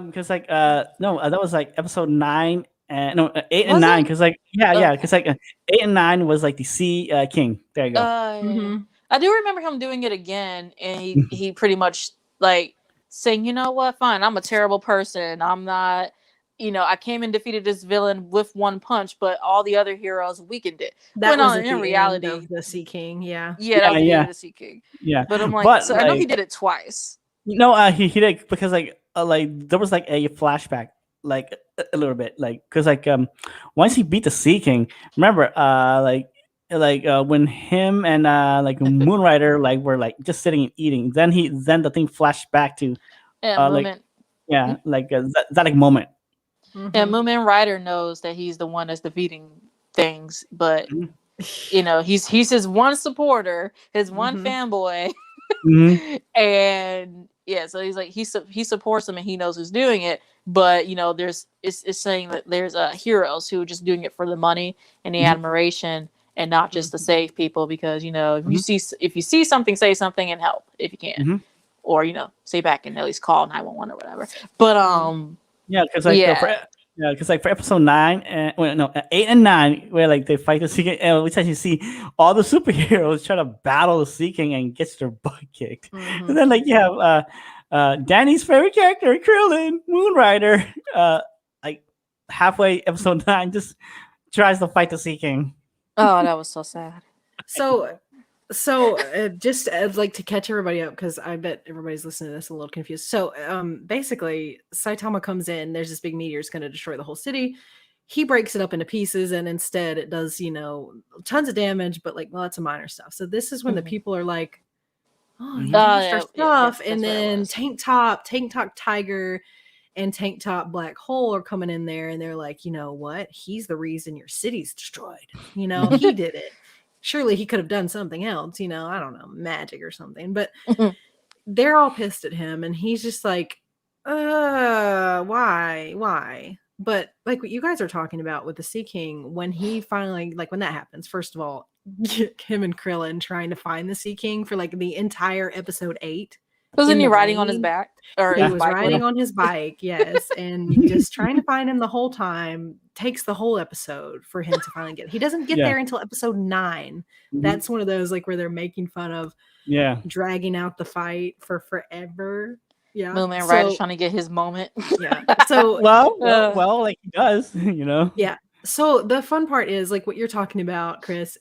[SPEAKER 1] Because like no, that was like episode 9 and no 8 and
[SPEAKER 3] Was
[SPEAKER 1] 9.
[SPEAKER 3] it?
[SPEAKER 1] Because like yeah,
[SPEAKER 3] Okay.
[SPEAKER 1] because like 8 and 9 was like the Sea King. There you go.
[SPEAKER 2] Mhm.
[SPEAKER 3] I do remember him doing it again, and he pretty much like saying, you know what, fine, I'm a terrible person. I'm not, you know, I came and defeated this villain with one punch, but all the other heroes weakened it.
[SPEAKER 2] That
[SPEAKER 3] When
[SPEAKER 2] was
[SPEAKER 3] on-
[SPEAKER 2] at
[SPEAKER 3] in
[SPEAKER 2] the
[SPEAKER 3] reality-
[SPEAKER 2] end of the Sea King. Yeah.
[SPEAKER 3] Yeah, that was the
[SPEAKER 1] Yeah.
[SPEAKER 3] end of the Sea King.
[SPEAKER 1] Yeah,
[SPEAKER 3] But I'm like,
[SPEAKER 1] But,
[SPEAKER 3] so I know he
[SPEAKER 1] like-
[SPEAKER 3] did it twice.
[SPEAKER 1] no, he did because like there was like a flashback like a little bit like because like once he beat the Sea King, remember when him and like Moonrider like were like just sitting and eating, then the thing flashed back to
[SPEAKER 3] And
[SPEAKER 1] like-
[SPEAKER 3] Moomin,
[SPEAKER 1] yeah like that like moment.
[SPEAKER 2] Mhm.
[SPEAKER 3] and Moomin Rider knows that he's the one that's defeating things, but
[SPEAKER 1] Mhm.
[SPEAKER 3] you know, he's his one supporter, his one
[SPEAKER 2] Mhm.
[SPEAKER 3] fanboy.
[SPEAKER 1] Mhm.
[SPEAKER 3] And yeah, so he's like, he supports him and he knows who's doing it, but you know, it's saying that there's heroes who are just doing it for the money and the
[SPEAKER 1] Mhm.
[SPEAKER 3] admiration, and not just to save people, because you know, if you see something, say something and help if you can.
[SPEAKER 1] Mhm.
[SPEAKER 3] Or you know, stay back and at least call 911 or whatever. But
[SPEAKER 1] Yeah, because like for episode 9 and 8 and 9, where like they fight the Sea King, and we actually see all the superheroes try to battle the Sea King and gets their butt kicked.
[SPEAKER 2] Mhm.
[SPEAKER 1] And then like you have Danny's favorite character, Krillin, Moonrider, like halfway episode 9, just tries to fight the Sea King.
[SPEAKER 3] oh, that was so sad.
[SPEAKER 2] So just like to catch everybody up, because I bet everybody's listening to this a little confused. So basically Saitama comes in, there's this big meteor, it's going to destroy the whole city. He breaks it up into pieces, and instead it does, you know, tons of damage, but like lots of minor stuff. So this is when the
[SPEAKER 3] Mhm.
[SPEAKER 2] people are like, oh,
[SPEAKER 1] Mhm.
[SPEAKER 2] you lost
[SPEAKER 3] Yeah,
[SPEAKER 2] our
[SPEAKER 3] yeah,
[SPEAKER 2] stuff.
[SPEAKER 3] that's
[SPEAKER 2] And
[SPEAKER 3] what it
[SPEAKER 2] then
[SPEAKER 3] was.
[SPEAKER 2] Tank Top Tiger and Tank Top Black Hole are coming in there, and they're like, you know what? He's the reason your city's destroyed. You know, he did it. Surely he could have done something else, you know, I don't know, magic or something. But
[SPEAKER 3] Mhm.
[SPEAKER 2] they're all pissed at him, and he's just like, why? But like what you guys are talking about with the Sea King, when he finally, like when that happens, first of all, him and Krillin trying to find the Sea King for like the entire episode 8.
[SPEAKER 3] Wasn't
[SPEAKER 2] In
[SPEAKER 3] he
[SPEAKER 2] the
[SPEAKER 3] riding on his
[SPEAKER 2] rain.
[SPEAKER 3] back? Or
[SPEAKER 2] He
[SPEAKER 1] Yeah.
[SPEAKER 3] his
[SPEAKER 2] was
[SPEAKER 3] bike,
[SPEAKER 2] riding
[SPEAKER 3] whatever?
[SPEAKER 2] on his bike, yes, and just trying to find him the whole time. Takes the whole episode for him to finally get. He doesn't get
[SPEAKER 1] Yeah.
[SPEAKER 2] there until episode 9.
[SPEAKER 1] Mhm.
[SPEAKER 2] That's one of those like where they're making fun of
[SPEAKER 1] Yeah.
[SPEAKER 2] dragging out the fight for forever. Yeah,
[SPEAKER 3] Moomin
[SPEAKER 2] so,
[SPEAKER 3] Rider's trying to get his moment.
[SPEAKER 2] yeah. So
[SPEAKER 1] Well, like he does, you know.
[SPEAKER 2] yeah. So the fun part is like what you're talking about, Chris.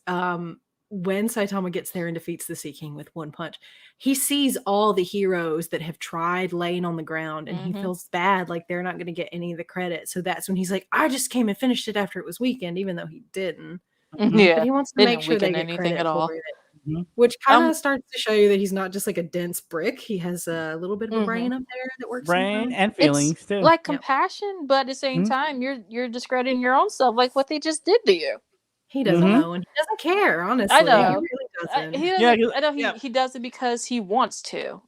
[SPEAKER 2] when Saitama gets there and defeats the Sea King with one punch, he sees all the heroes that have tried laying on the ground, and he feels bad, like they're not going to get any of the credit. So that's when he's like, I just came and finished it after it was weakened, even though he didn't.
[SPEAKER 3] Yeah,
[SPEAKER 2] But he wants to
[SPEAKER 3] they
[SPEAKER 2] make
[SPEAKER 3] didn't
[SPEAKER 2] sure they
[SPEAKER 3] weaken
[SPEAKER 2] get
[SPEAKER 3] anything
[SPEAKER 2] credit
[SPEAKER 3] at all.
[SPEAKER 2] for it.
[SPEAKER 1] Mhm.
[SPEAKER 2] Which kind of starts to show you that he's not just like a dense brick. He has a little bit of a brain up there that works.
[SPEAKER 1] Brain
[SPEAKER 2] sometimes.
[SPEAKER 1] and
[SPEAKER 3] It's
[SPEAKER 1] feelings too.
[SPEAKER 3] like compassion, but at the same
[SPEAKER 1] Mhm.
[SPEAKER 3] time, you're discrediting your own self, like what they just did to you.
[SPEAKER 2] He doesn't
[SPEAKER 1] Mhm.
[SPEAKER 2] know, and he doesn't care. Honestly,
[SPEAKER 3] I
[SPEAKER 2] he
[SPEAKER 3] know.
[SPEAKER 2] really doesn't.
[SPEAKER 3] He
[SPEAKER 1] Yeah,
[SPEAKER 3] doesn't.
[SPEAKER 1] 'cause-
[SPEAKER 3] I know
[SPEAKER 1] yeah.
[SPEAKER 3] he does it because he wants to,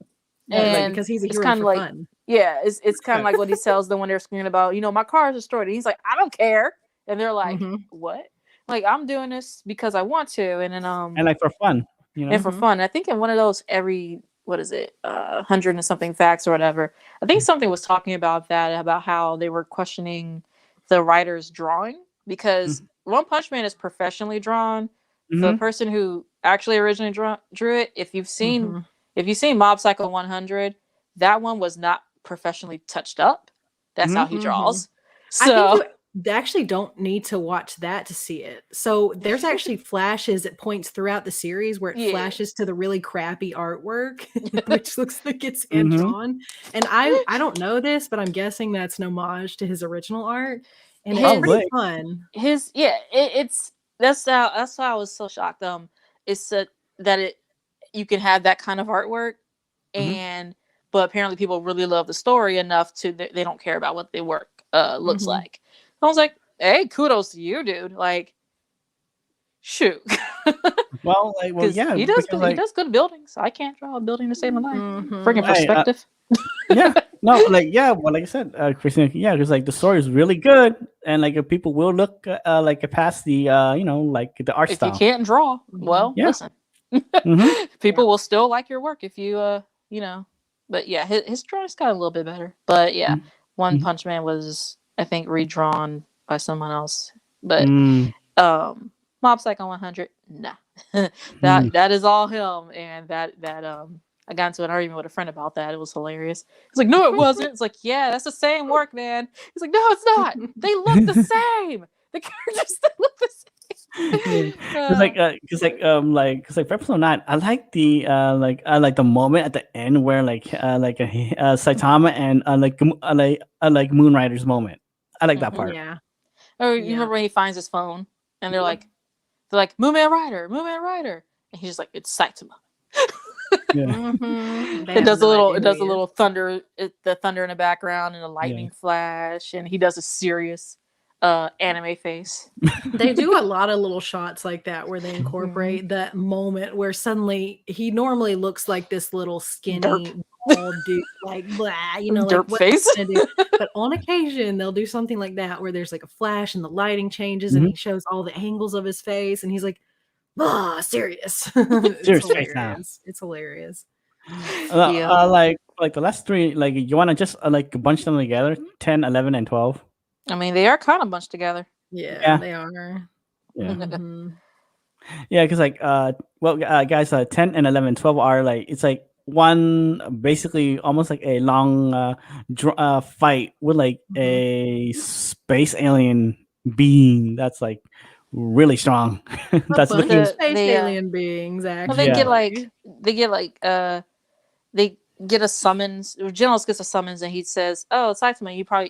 [SPEAKER 2] Yeah, like,
[SPEAKER 3] and
[SPEAKER 2] because he's a
[SPEAKER 3] it's
[SPEAKER 2] hero
[SPEAKER 3] kind
[SPEAKER 2] for
[SPEAKER 3] of like,
[SPEAKER 2] fun.
[SPEAKER 3] yeah, it's kind of like what he tells them when they're screaming about, my car is destroyed, and he's like, I don't care, and they're like, what? Like, I'm doing this because I want to, and then
[SPEAKER 1] and like for fun,
[SPEAKER 3] and for fun. I think in one of those what is it, 100 and something facts or whatever, I think something was talking about that, about how they were questioning the writer's drawing, because One Punch Man is professionally drawn. The person who actually originally drew it, if you've seen Mob Psycho 100, that one was not professionally touched up. That's how he draws. So
[SPEAKER 2] I think you actually don't need to watch that to see it. So there's actually flashes at points throughout the series where it flashes to the really crappy artwork, which looks like it's hand drawn. And I don't know this, but I'm guessing that's an homage to his original art, and it's pretty fun.
[SPEAKER 3] That's how I was so shocked. It's that you can have that kind of artwork, but apparently people really love the story enough to they don't care about what the work looks like. I was like, hey, kudos to you, dude. Like, shoot.
[SPEAKER 1] Well, yeah,
[SPEAKER 3] he does good buildings. I can't draw a building to save my life. Friggin' perspective.
[SPEAKER 1] Yeah, no, well, like I said, Kristina, yeah, because like the story is really good, and like people will look like past the like the art style.
[SPEAKER 3] If you can't draw, well, listen, people will still like your work if you But yeah, his drawing's got a little bit better. But yeah, One Punch Man was, I think, redrawn by someone else. But Mob Psycho 100, nah, that is all him, and that I got into an argument with a friend about that. It was hilarious. He's like, no, it wasn't. It's like, yeah, that's the same work, man. He's like, no, it's not. They look the same. The characters look the same. Because for episode 9, I like the the moment at the end where Saitama and like Moonrider's moment. I like that part.
[SPEAKER 2] Yeah.
[SPEAKER 3] Or you remember when he finds his phone and they're like, Moonman Rider, and he's just like, it's Saitama.
[SPEAKER 1] Yeah.
[SPEAKER 3] It does a little thunder, the thunder in the background and a lightning flash, and he does a serious anime face.
[SPEAKER 2] They do a lot of little shots like that where they incorporate that moment where suddenly he normally looks like this little skinny bald dude, like blah,
[SPEAKER 3] derp
[SPEAKER 2] like
[SPEAKER 3] face.
[SPEAKER 2] But on occasion they'll do something like that where there's like a flash and the lighting changes and he shows all the angles of his face and he's like, serious.
[SPEAKER 1] Serious face now.
[SPEAKER 2] It's hilarious.
[SPEAKER 1] Like the last 3, like you want to just bunch them together, 10, 11, and 12.
[SPEAKER 3] I mean, they are kind of bunched together.
[SPEAKER 2] Yeah. They are.
[SPEAKER 1] Yeah, because guys, 10 and 11, 12 are like, it's like one basically almost like a long fight with like a space alien being that's like really strong. That's looking
[SPEAKER 2] space alien beings. Actually,
[SPEAKER 3] they get a summons. Genos gets a summons, and he says, "Oh, Saitama, you probably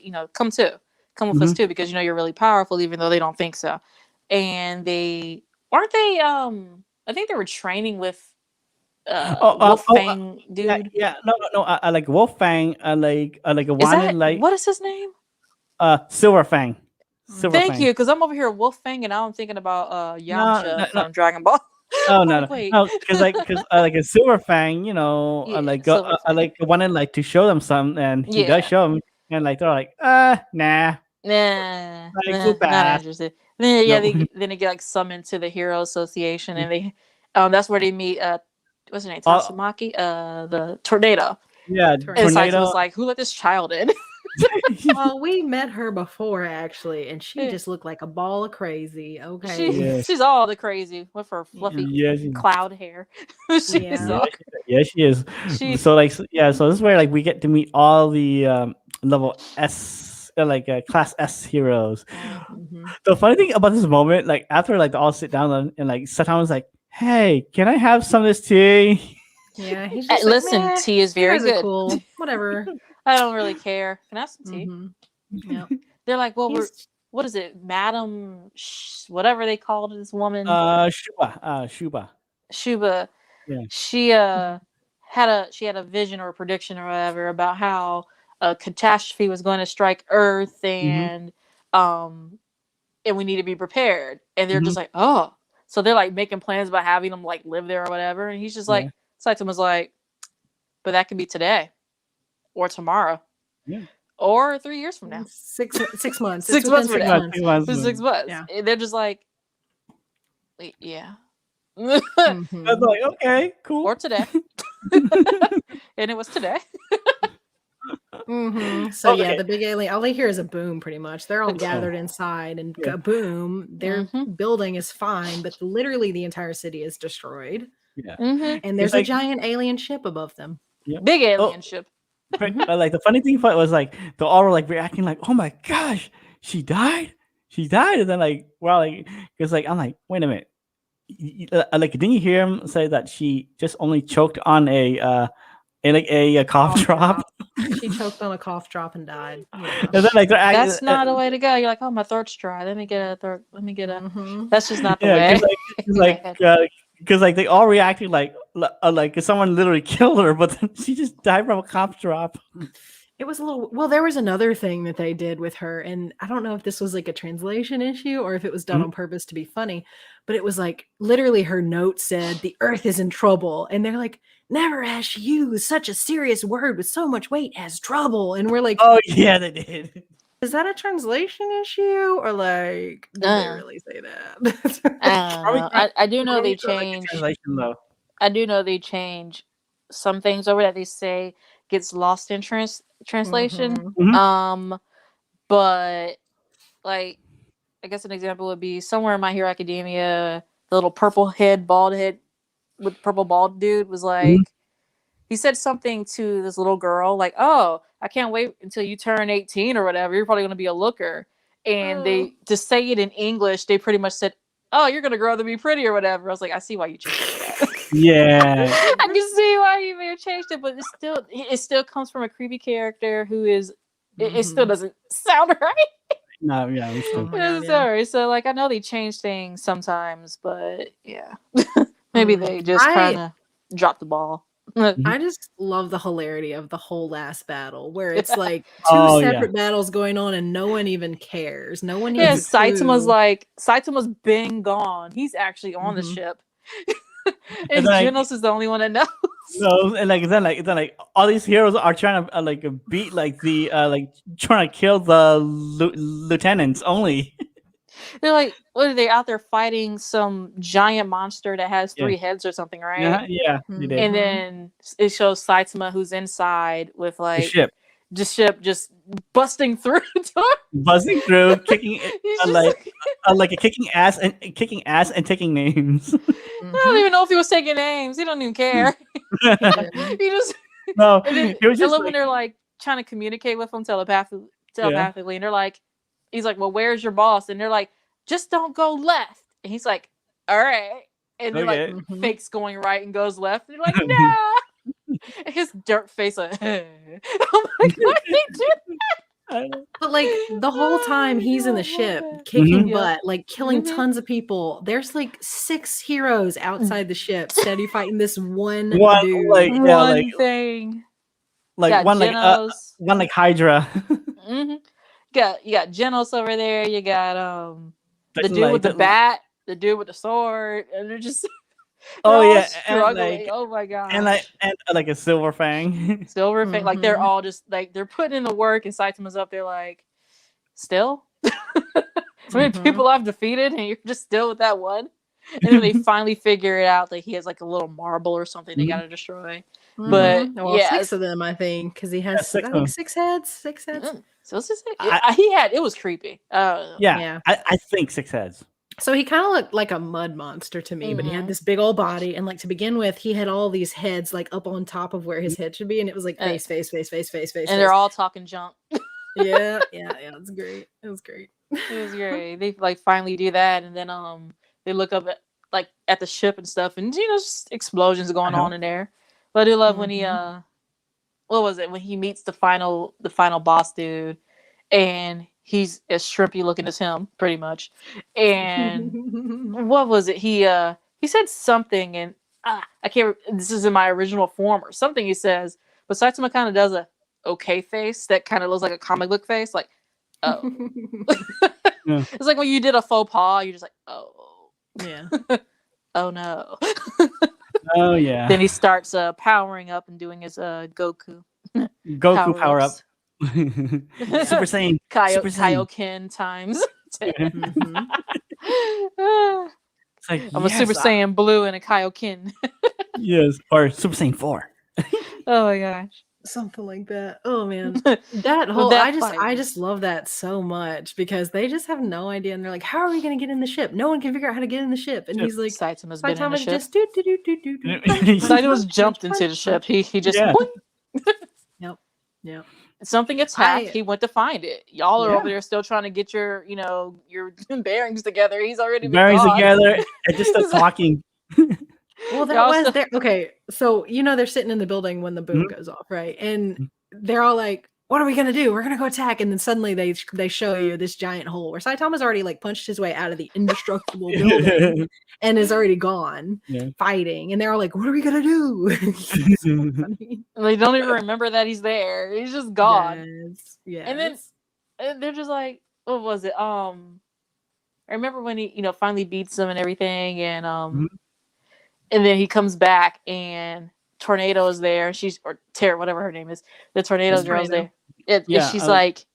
[SPEAKER 3] come with us too, because you're really powerful, even though they don't think so." And they aren't they. I think they were training with Wolf Fang dude.
[SPEAKER 1] No. I like Wolf Fang. I like a one like
[SPEAKER 3] what is his name?
[SPEAKER 1] Silver Fang.
[SPEAKER 3] Thank you, because I'm over here Wolf Fang, and now I'm thinking about Yamcha from Dragon Ball.
[SPEAKER 1] No, because a Silver Fang, like wanted like to show them some, and he does show them, and like they're like, nah,
[SPEAKER 3] not interested. Then then they get like summoned to the Hero Association, and they that's where they meet what's her name, Tatsumaki, the tornado.
[SPEAKER 1] Yeah,
[SPEAKER 3] and Saitama was like, who let this child in?
[SPEAKER 2] Well, we met her before actually, and she just looked like a ball of crazy. Okay,
[SPEAKER 3] she's all the crazy with her fluffy cloud hair.
[SPEAKER 1] She is. So this is where like we get to meet all the level S, class S heroes. The funny thing about this moment, like after like they all sit down and like Saitama's like, hey, can I have some of this tea?
[SPEAKER 2] Yeah, he's just
[SPEAKER 3] Listen,
[SPEAKER 2] like,
[SPEAKER 3] tea is
[SPEAKER 2] you
[SPEAKER 3] very
[SPEAKER 2] guys are
[SPEAKER 3] good.
[SPEAKER 2] cool. Whatever.
[SPEAKER 3] I don't really care. Can I have some tea?
[SPEAKER 2] Yeah.
[SPEAKER 3] They're like, well,
[SPEAKER 2] He's-
[SPEAKER 3] what is it, Madam whatever they called this woman,
[SPEAKER 1] Shuba.
[SPEAKER 3] Shuba.
[SPEAKER 1] Yeah.
[SPEAKER 3] She had a vision or a prediction or whatever about how a catastrophe was going to strike Earth, and we need to be prepared. And they're just like, oh, so they're like making plans about having them like live there or whatever. And he's just like, Saitama's like, but that could be today or tomorrow.
[SPEAKER 1] Yeah.
[SPEAKER 3] Or 3 years from now.
[SPEAKER 2] 6 months.
[SPEAKER 3] 6
[SPEAKER 2] It's
[SPEAKER 3] months
[SPEAKER 2] within
[SPEAKER 3] from
[SPEAKER 2] 6
[SPEAKER 3] now.
[SPEAKER 2] months.
[SPEAKER 3] It's 6 months.
[SPEAKER 2] Yeah.
[SPEAKER 3] And they're just like, yeah.
[SPEAKER 1] I was like, okay, cool.
[SPEAKER 3] Or today. And it was today.
[SPEAKER 2] So yeah,
[SPEAKER 1] Okay.
[SPEAKER 2] the big alien, all they hear is a boom pretty much. They're all gathered inside and
[SPEAKER 1] Yeah.
[SPEAKER 2] boom, their building is fine, but literally the entire city is destroyed.
[SPEAKER 1] Yeah.
[SPEAKER 2] And there's
[SPEAKER 1] It's like-
[SPEAKER 2] a giant alien ship above them.
[SPEAKER 3] Big alien ship.
[SPEAKER 1] But, like the funny thing about it was like they all were like reacting like, oh my gosh, she died, and then like well like because like I'm like, wait a minute, like didn't you hear him say that she just only choked on a cough drop?
[SPEAKER 2] She choked on a cough drop and died. Yeah.
[SPEAKER 1] And then like they're acting,
[SPEAKER 3] That's not a way to go. You're like, oh, my throat's dry. Let me get a. That's just not the
[SPEAKER 1] yeah,
[SPEAKER 3] way.
[SPEAKER 1] because like they all reacted like someone literally killed her, but then she just died from a cough drop.
[SPEAKER 2] It was a little well, there was another thing that they did with her, and I don't know if this was like a translation issue or if it was done on purpose to be funny, but it was like literally her note said the earth is in trouble, and they're like, never has she used such a serious word with so much weight as trouble. And we're like,
[SPEAKER 1] oh yeah, they did.
[SPEAKER 2] Is that a translation issue or like did they really say that?
[SPEAKER 3] I do know they changed.
[SPEAKER 1] Translation though.
[SPEAKER 3] I do know they change some things over that they say gets lost in translation. But like I guess an example would be somewhere in My Hero Academia, the little bald head with purple bald dude was like he said something to this little girl like, oh, I can't wait until you turn 18 or whatever, you're probably going to be a looker. And they to say it in English, they pretty much said, oh, you're going to grow up to be pretty or whatever. I was like, I see why you changed that.
[SPEAKER 1] Yeah.
[SPEAKER 3] I can see why you may have changed it, but it still comes from a creepy character who is it still doesn't sound right.
[SPEAKER 1] No, yeah, it still.
[SPEAKER 3] Sorry. So like I know they change things sometimes, but yeah. Maybe they just kind of dropped the ball.
[SPEAKER 2] I just love the hilarity of the whole last battle where it's like two separate battles going on and no one even cares. No one even
[SPEAKER 3] Saitama's been gone. He's actually on the ship. And Genos is the only one that knows.
[SPEAKER 1] No, and then all these heroes are trying to beat trying to kill the lieutenants only.
[SPEAKER 3] They're like, what are they out there fighting some giant monster that has 3 heads or something, right?
[SPEAKER 1] Yeah, they did.
[SPEAKER 3] And then it shows Saitama who's inside with like the ship just busting through the door.
[SPEAKER 1] Buzzing through, kicking kicking ass and taking names.
[SPEAKER 3] I don't even know if he was taking names. He don't even care. He just
[SPEAKER 1] no.
[SPEAKER 3] And then,
[SPEAKER 1] it was just
[SPEAKER 3] when they're like trying to communicate with him telepathically, and they're like, he's like, well, where's your boss? And they're like, just don't go left. And he's like, all right. And they're like, fakes going right and goes left. And they're like, no. And his dirt face, like, oh my god, he did that.
[SPEAKER 2] But like the whole time he's in the ship kicking butt, like killing tons of people. There's like 6 heroes outside the ship, steady fighting this one dude.
[SPEAKER 3] One thing.
[SPEAKER 1] Like one
[SPEAKER 3] Genos.
[SPEAKER 1] one like Hydra.
[SPEAKER 3] You got Genos over there. You got the dude with the bat, the dude with the sword, and they're just struggling. Oh my god!
[SPEAKER 1] And like a Silver Fang.
[SPEAKER 3] Silver Fang, like they're all just like they're putting in the work, and Saitama's up there like, still. How many people I've defeated, and you're just still with that one. And then they finally figure it out that he has like a little marble or something they gotta destroy. But
[SPEAKER 2] 6 of them, I think, because he has 6 heads. 6 heads.
[SPEAKER 3] So it's just it was creepy.
[SPEAKER 1] I think 6 heads.
[SPEAKER 2] So he kind of looked like a mud monster to me, but he had this big old body, and like to begin with, he had all these heads like up on top of where his head should be, and it was like face, and
[SPEAKER 3] they're all talking junk.
[SPEAKER 2] yeah, it's great. It was great.
[SPEAKER 3] It was great. They like finally do that, and then they look up like at the ship and stuff, and just explosions going on in there. But I do love when he what was it, when he meets the final boss dude, and he's as shrimpy looking as him, pretty much. And what was it? He said something, and I can't. This is in my original form or something. He says, but Saitama kind of does a okay face that kind of looks like a comic book face, like, oh.
[SPEAKER 1] Yeah.
[SPEAKER 3] It's like when you did a faux pas, you're just like, oh,
[SPEAKER 2] Yeah.
[SPEAKER 3] oh no.
[SPEAKER 1] Oh yeah.
[SPEAKER 3] Then he starts powering up and doing his Goku
[SPEAKER 1] Power up. Super Saiyan. Super Saiyan.
[SPEAKER 3] Kaioken times.
[SPEAKER 2] Mhm.
[SPEAKER 1] It's like,
[SPEAKER 3] I'm a Super Saiyan Blue and a Kaioken.
[SPEAKER 1] Yes, or Super Saiyan 4.
[SPEAKER 3] Oh my gosh.
[SPEAKER 2] Something like that. Oh man, that whole
[SPEAKER 3] that
[SPEAKER 2] I just love that so much because they just have no idea, and they're like, "How are we gonna get in the ship? No one can figure out how to get in the ship." And he's like,
[SPEAKER 3] Saitama's been in the
[SPEAKER 2] "Saitama
[SPEAKER 3] ship.
[SPEAKER 2] just do."
[SPEAKER 3] Saitama's jumped into the ship. He just
[SPEAKER 2] Yep.
[SPEAKER 3] Something attacked. He went to find it. Y'all are over there still trying to get your your bearings together. He's already been
[SPEAKER 1] Bearings
[SPEAKER 3] gone.
[SPEAKER 1] together and just start talking.
[SPEAKER 2] Well, that was there. Okay, so they're sitting in the building when the boom goes off, right? And they're all like, "What are we gonna do? We're gonna go attack!" And then suddenly they show you this giant hole where Saitama's already like punched his way out of the indestructible building and is already gone fighting. And they're all like, "What are we gonna do?" So funny.
[SPEAKER 3] They don't even remember that he's there. He's just gone.
[SPEAKER 2] Yes.
[SPEAKER 3] And then they're just like, what was it? I remember when he finally beats them and everything, and and then he comes back and Tornado is there. Tara, whatever her name is. The Tornado girl's there. And she's like,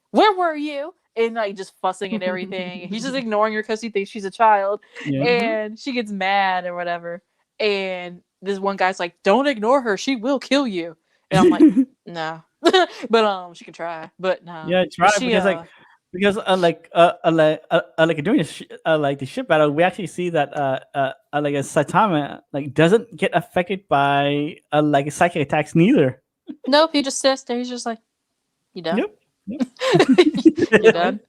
[SPEAKER 3] "Where were you?" And like just fussing and everything. And he's just ignoring her because he thinks she's a child. Yeah. And she gets mad or whatever. And this one guy's like, "Don't ignore her. She will kill you." And I'm like, "No." But she can try. But no.
[SPEAKER 1] Yeah, try because during the ship battle, we actually see that like a Saitama doesn't get affected by psychic attacks neither.
[SPEAKER 3] Nope, he just sits there. He's just like, "You done?"
[SPEAKER 1] Yep.
[SPEAKER 3] You done?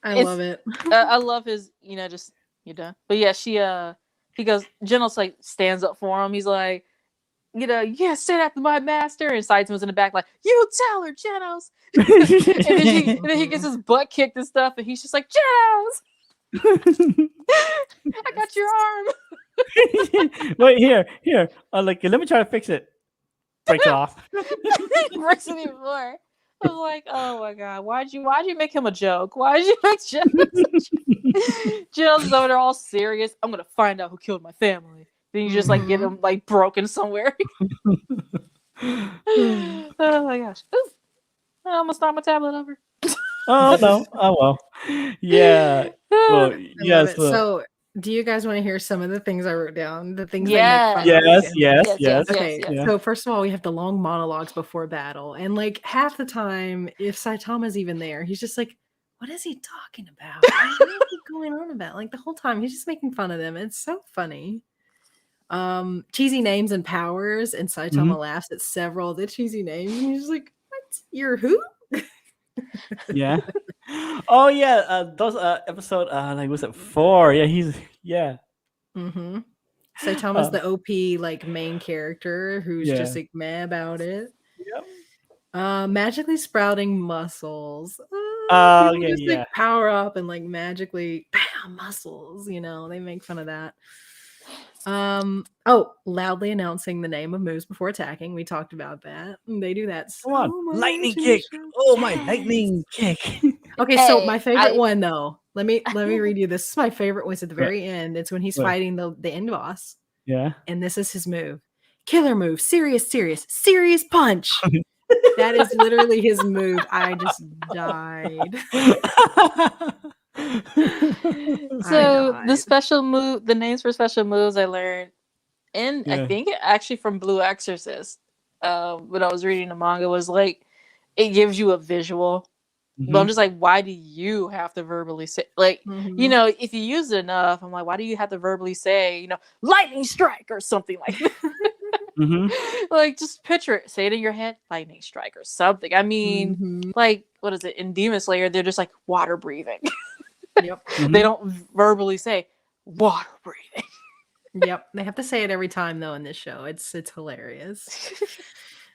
[SPEAKER 2] I love it.
[SPEAKER 3] I love his, just you done. But yeah, he goes. Genos stands up for him. He's like, "Yeah, say that to my master." And Saitama's in the back like, "You tell her, Genos." and then he gets his butt kicked and stuff, and he's just like, "Genos, I got your arm."
[SPEAKER 1] Wait, here. Let me try to fix it. Breaks it off.
[SPEAKER 3] Breaks it even more. I was like, "Oh my god, why'd you make him a joke? Why'd you make Genos?" Genos is over there all serious. "I'm gonna find out who killed my family." Then you just get him broken somewhere. Oh my gosh! Ooh. I almost knocked my tablet over.
[SPEAKER 1] Oh no! Oh well. Yeah. Well, yes.
[SPEAKER 2] So, do you guys want to hear some of the things I wrote down? The things.
[SPEAKER 1] Yes.
[SPEAKER 2] Okay. Yeah. So first of all, we have the long monologues before battle, and half the time, if Saitama's even there, he's just like, "What is he talking about? What is he going on about?" The whole time, he's just making fun of them. It's so funny. Cheesy names and powers, and Saitama laughs at several of the cheesy names, and he's like, "What? You're who?"
[SPEAKER 1] Yeah. Oh yeah. Those episode was it 4? Yeah.
[SPEAKER 2] Saitama's the OP main character who's just meh about it.
[SPEAKER 1] Yep.
[SPEAKER 2] Magically sprouting muscles. Power up and magically bam muscles. They make fun of that. Loudly announcing the name of moves before attacking. We talked about that. They do that so much.
[SPEAKER 1] Lightning kick. Oh, my lightning kick.
[SPEAKER 2] Okay, so my favorite one though. Let me read you this. This is my favorite one. It's at the very end. It's when he's fighting the end boss.
[SPEAKER 1] Yeah.
[SPEAKER 2] And this is his move. Killer move. Serious punch. That is literally his move. I just died.
[SPEAKER 3] So the special move, the names for special moves I learned, and I think actually from Blue Exorcist, when I was reading the manga, was it gives you a visual. But I'm just like, why do you have to verbally say if you use it enough, I'm like, why do you have to verbally say, lightning strike or something like that? Just picture it, say it in your head, lightning strike or something. I mean, what is it in Demon Slayer? They're just water breathing.
[SPEAKER 2] Yep.
[SPEAKER 3] They don't verbally say water breathing.
[SPEAKER 2] Yep, they have to say it every time though in this show. It's hilarious.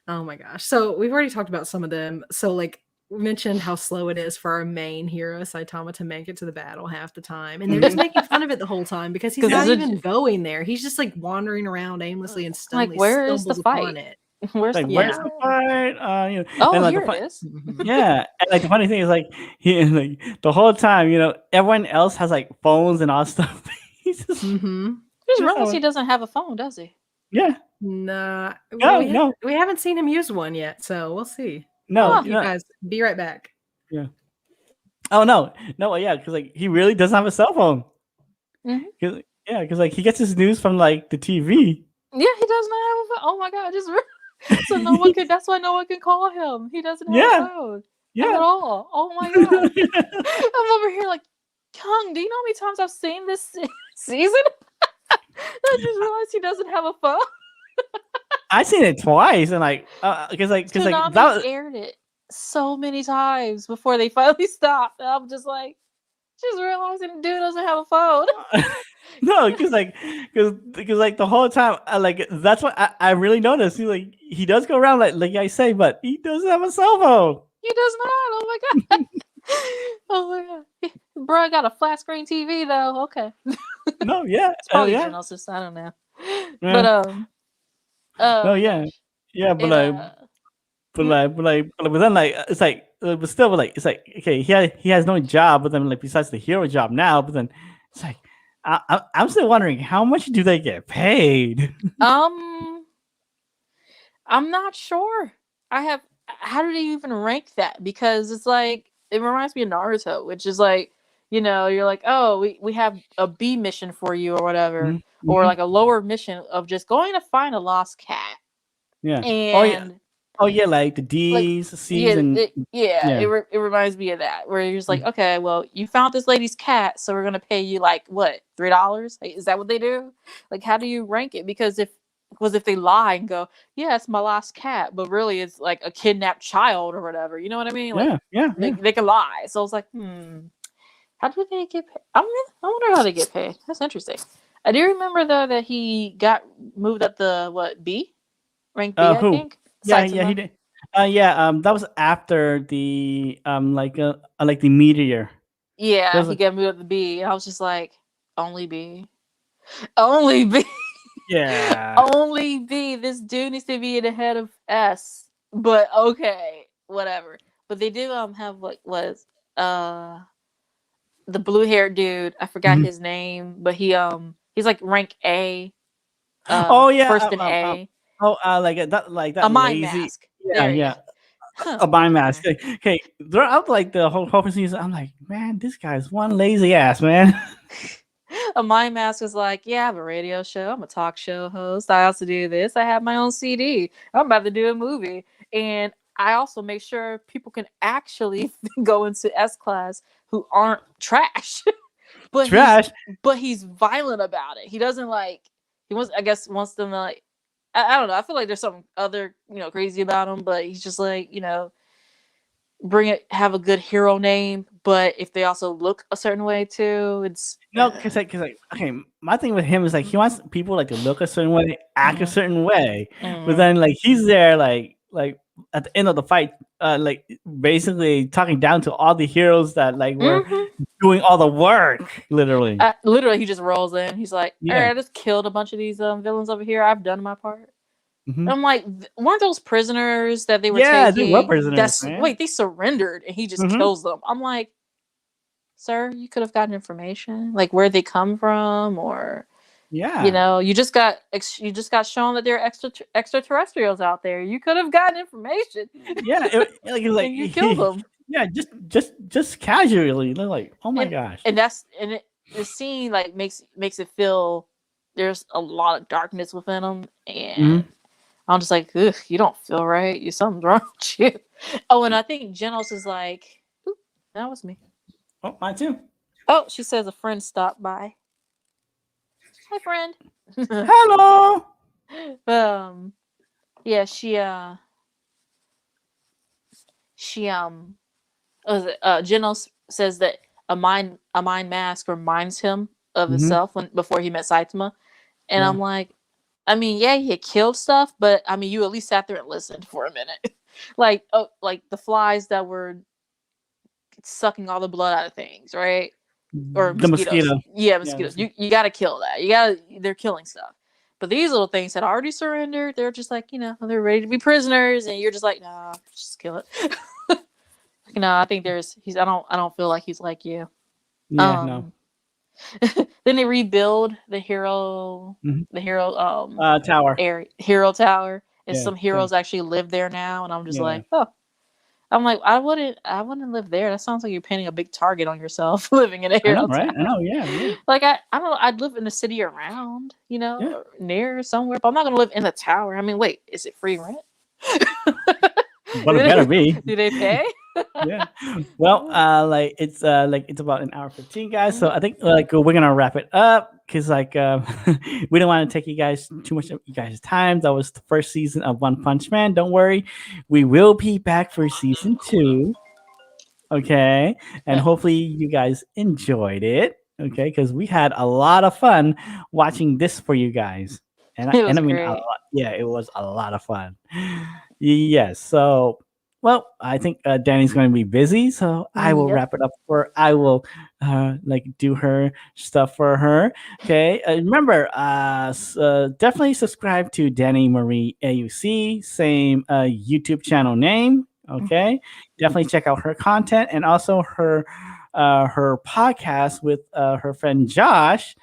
[SPEAKER 2] Oh my gosh. So we've already talked about some of them. So like we mentioned how slow it is for our main hero Saitama to make it to the battle half the time, and they're just making fun of it the whole time because he's
[SPEAKER 3] 'Cause
[SPEAKER 2] not
[SPEAKER 3] it's a-
[SPEAKER 2] even going there. He's just like wandering around aimlessly and
[SPEAKER 3] Like,
[SPEAKER 2] suddenly
[SPEAKER 3] where is the
[SPEAKER 2] stumbles upon
[SPEAKER 3] fight?
[SPEAKER 2] it.
[SPEAKER 3] Where's
[SPEAKER 1] Like,
[SPEAKER 3] the
[SPEAKER 1] where's
[SPEAKER 3] fight?
[SPEAKER 1] the fight? You know,
[SPEAKER 3] Oh,
[SPEAKER 1] and like
[SPEAKER 3] here
[SPEAKER 1] the
[SPEAKER 3] it is.
[SPEAKER 2] Mhm.
[SPEAKER 1] yeah, and like the funny thing is like he like the whole time, you know, everyone else has like phones and all stuff. He's just
[SPEAKER 2] Mhm.
[SPEAKER 3] I just
[SPEAKER 1] Just
[SPEAKER 3] realized
[SPEAKER 1] how-
[SPEAKER 3] he doesn't have a phone, does he?
[SPEAKER 1] yeah,
[SPEAKER 2] Nah,
[SPEAKER 1] no,
[SPEAKER 2] we,
[SPEAKER 1] no,
[SPEAKER 2] we haven't seen him use one yet, so we'll see.
[SPEAKER 1] no,
[SPEAKER 3] Huh.
[SPEAKER 1] you
[SPEAKER 2] You
[SPEAKER 1] know,
[SPEAKER 2] guys, be right back.
[SPEAKER 1] oh no, yeah, because like he really doesn't have a cell phone.
[SPEAKER 3] Mhm.
[SPEAKER 1] Because like he gets his news from like the TV.
[SPEAKER 3] Yeah, he does not have a phone. Oh my god! So no one could. That's why no one can call him. He doesn't have
[SPEAKER 1] Yeah.
[SPEAKER 3] a phone at
[SPEAKER 1] Yeah.
[SPEAKER 3] all. Oh my god! I'm over here like, Kung, do you know how many times I've seen this season? I just realized he doesn't have a phone.
[SPEAKER 1] I seen it twice, and like, because
[SPEAKER 3] Tsunami
[SPEAKER 1] that was,
[SPEAKER 3] aired it so many times before they finally stopped. And I'm just like, just realizing the dude doesn't have a phone.
[SPEAKER 1] no, because like the whole time, that's what I really noticed. He does go around like I say, but he doesn't have a cell phone.
[SPEAKER 3] He does not. Oh my god. Oh my god. Bro, I got a flat screen TV though. Okay.
[SPEAKER 1] No, yeah,
[SPEAKER 3] It's probably
[SPEAKER 1] yeah,
[SPEAKER 3] Genesis. I don't know.
[SPEAKER 1] yeah.
[SPEAKER 3] But
[SPEAKER 1] No,
[SPEAKER 3] oh
[SPEAKER 1] yeah,
[SPEAKER 3] gosh.
[SPEAKER 1] yeah, but
[SPEAKER 3] It,
[SPEAKER 1] like, but then like it's like, but still, like it's like okay, he has no job, but then like besides the hero job now, but then it's like I'm still wondering how much do they get paid?
[SPEAKER 3] I'm not sure. How do they even rank that? Because it's like it reminds me of Naruto, which is like, you're like, oh, we have a B mission for you or whatever,
[SPEAKER 1] Mhm,
[SPEAKER 3] or
[SPEAKER 1] mhm.
[SPEAKER 3] like a lower mission of just going to find a lost cat.
[SPEAKER 1] Yeah.
[SPEAKER 3] And
[SPEAKER 1] Oh yeah, like the
[SPEAKER 3] like,
[SPEAKER 1] D's, C's, and
[SPEAKER 3] yeah,
[SPEAKER 1] yeah.
[SPEAKER 3] it reminds me of that, where you're just like,
[SPEAKER 1] Mm.
[SPEAKER 3] okay, well, you found this lady's cat, so we're gonna pay you like what, $3? Like, is that what they do? Like, how do you rank it? Because if they lie and go, yeah, it's my lost cat, but really it's like a kidnapped child or whatever, you know what I mean? Like,
[SPEAKER 1] Yeah.
[SPEAKER 3] they can lie. So it's like, how do they get paid? I wonder how they get paid. That's interesting. I do remember though that he got moved up the B, rank B, I
[SPEAKER 1] Who?
[SPEAKER 3] think.
[SPEAKER 1] Yeah, he
[SPEAKER 3] Saitama.
[SPEAKER 1] did. That was after the like the meteor.
[SPEAKER 3] Yeah,
[SPEAKER 1] Those
[SPEAKER 3] he
[SPEAKER 1] are-
[SPEAKER 3] got moved up to B, and I was just like, only B, only B,
[SPEAKER 1] yeah.
[SPEAKER 3] only B. This dude needs to be in the head of S. But okay, whatever. But they do have what was the blue haired dude. I forgot
[SPEAKER 1] Mhm.
[SPEAKER 3] his name, but he's like rank A.
[SPEAKER 1] Oh yeah.
[SPEAKER 3] First in A.
[SPEAKER 1] Like that
[SPEAKER 3] A mind
[SPEAKER 1] lazy.
[SPEAKER 3] mask.
[SPEAKER 1] Yeah,
[SPEAKER 3] There you
[SPEAKER 1] yeah.
[SPEAKER 3] go. Huh.
[SPEAKER 1] A mind mask. Okay, throughout like the whole season, I'm like, man, this guy's one lazy ass, man.
[SPEAKER 3] A mind mask is like, yeah, I have a radio show. I'm a talk show host. I also do this. I have my own CD. I'm about to do a movie. And I also make sure people can actually go into S class who aren't trash. but
[SPEAKER 1] Trash.
[SPEAKER 3] he's violent about it. He doesn't like wants them to like I don't know. I feel like there's something other, crazy about him, but he's just like, have a good hero name, but if they also look a certain way too, it's
[SPEAKER 1] No, because okay, my thing with him is like he wants people like to look a certain way, act a
[SPEAKER 3] Mhm.
[SPEAKER 1] certain way, but
[SPEAKER 3] Mhm.
[SPEAKER 1] then like he's there like at the end of the fight, like basically talking down to all the heroes that like were doing all the work, literally.
[SPEAKER 3] Literally, he just rolls in. He's like, "All
[SPEAKER 1] Yeah.
[SPEAKER 3] right, I just killed a bunch of these villains over here. I've done my part."
[SPEAKER 1] Mhm.
[SPEAKER 3] And I'm like, weren't those prisoners that they were
[SPEAKER 1] Yeah, they
[SPEAKER 3] taking?
[SPEAKER 1] were prisoners, man.
[SPEAKER 3] Wait, they surrendered, and he just
[SPEAKER 1] Mhm.
[SPEAKER 3] kills them. I'm like, sir, you could have gotten information, like where they come from, or
[SPEAKER 1] Yeah.
[SPEAKER 3] you just got shown that there are extraterrestrials out there. You could have gotten information.
[SPEAKER 1] Yeah, like it was like
[SPEAKER 3] And you killed them.
[SPEAKER 1] Yeah, just casually. They're like, oh my gosh.
[SPEAKER 3] And the scene like makes it feel there's a lot of darkness within them, and I'm just like, ugh, you don't feel right. Something's wrong with you. Oh, and I think Genos is like, oop, that was me.
[SPEAKER 1] Oh, mine too.
[SPEAKER 3] Oh, she says a friend stopped by. Hi, friend.
[SPEAKER 1] Hello.
[SPEAKER 3] Yeah, Genos says that a mind mask reminds him of himself before he met Saitama, And
[SPEAKER 1] Yeah.
[SPEAKER 3] I'm like, I mean, yeah, he had killed stuff, but I mean, you at least sat there and listened for a minute. Like, oh, like the flies that were sucking all the blood out of things, right? Or
[SPEAKER 1] The
[SPEAKER 3] mosquitoes.
[SPEAKER 1] mosquito.
[SPEAKER 3] Yeah,
[SPEAKER 1] Yeah.
[SPEAKER 3] mosquitoes. You got to kill that. They're killing stuff. But these little things had already surrendered. They're just like, they're ready to be prisoners, and you're just like, nah, just kill it. No, I think I don't feel like he's like you.
[SPEAKER 1] Yeah. No.
[SPEAKER 3] Then they rebuild the hero,
[SPEAKER 1] Mhm.
[SPEAKER 3] the hero
[SPEAKER 1] Tower.
[SPEAKER 3] hero tower, and
[SPEAKER 1] Yeah.
[SPEAKER 3] some heroes actually live there now. And I'm just
[SPEAKER 1] Yeah.
[SPEAKER 3] like, oh, I'm like, I wouldn't live there. That sounds like you're painting a big target on yourself living in a
[SPEAKER 1] I know,
[SPEAKER 3] hero
[SPEAKER 1] right?
[SPEAKER 3] tower.
[SPEAKER 1] I know. Yeah. Yeah.
[SPEAKER 3] Like I don't know. I'd live in the city around,
[SPEAKER 1] Yeah.
[SPEAKER 3] or near somewhere, but I'm not gonna live in the tower. I mean, wait, is it free rent?
[SPEAKER 1] But it better be.
[SPEAKER 3] Do they pay?
[SPEAKER 1] Yeah. Well, like it's about an hour 15, guys. So I think we're gonna wrap it up because we don't want to take you guys too much of you guys' time. That was the first season of One Punch Man. Don't worry, we will be back for season 2. Okay, and hopefully you guys enjoyed it. Okay, because we had a lot of fun watching this for you guys, and
[SPEAKER 3] It was
[SPEAKER 1] I mean,
[SPEAKER 3] great.
[SPEAKER 1] yeah, it was a lot of fun. Yes, so well, I think Danny's going to be busy, so I will
[SPEAKER 3] Yep.
[SPEAKER 1] wrap it up for. I will do her stuff for her. Okay, remember, definitely subscribe to Danny Marie AUC, same YouTube channel name. Okay, definitely check out her content and also her podcast with her friend Josh,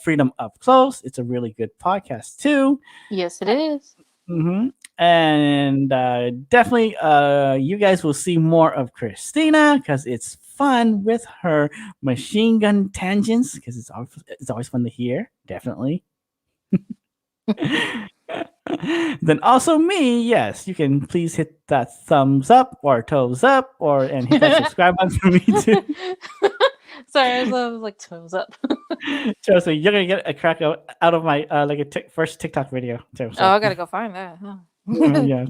[SPEAKER 1] Freedom Up Close. It's a really good podcast too.
[SPEAKER 3] Yes, it is.
[SPEAKER 1] Mm-hmm. And definitely, you guys will see more of Kristina because it's fun with her machine gun tangents because it's always fun to hear. Definitely. Then also me, yes, you can please hit that thumbs up or toes up and hit that subscribe button for me too.
[SPEAKER 3] Sorry, I was like toes up.
[SPEAKER 1] Trust me, you're gonna get a crack out of my first TikTok video too. So.
[SPEAKER 3] Oh, I gotta go find that. Huh?
[SPEAKER 1] Yeah,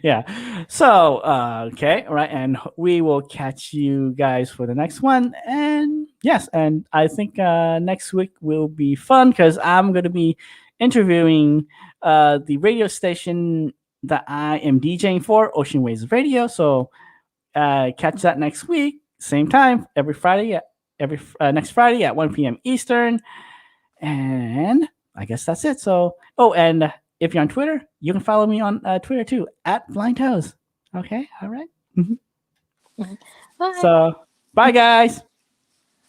[SPEAKER 1] yeah. So, okay, all right, and we will catch you guys for the next one. And yes, and I think next week will be fun because I'm going to be interviewing the radio station that I am DJing for, Ocean Waves Radio. So, catch that next week, same time, next Friday at 1 p.m. Eastern. And I guess that's it. So, and if you're on Twitter, you can follow me on Twitter too at Blind Toes. Okay, all right.
[SPEAKER 3] Bye.
[SPEAKER 1] So, bye guys.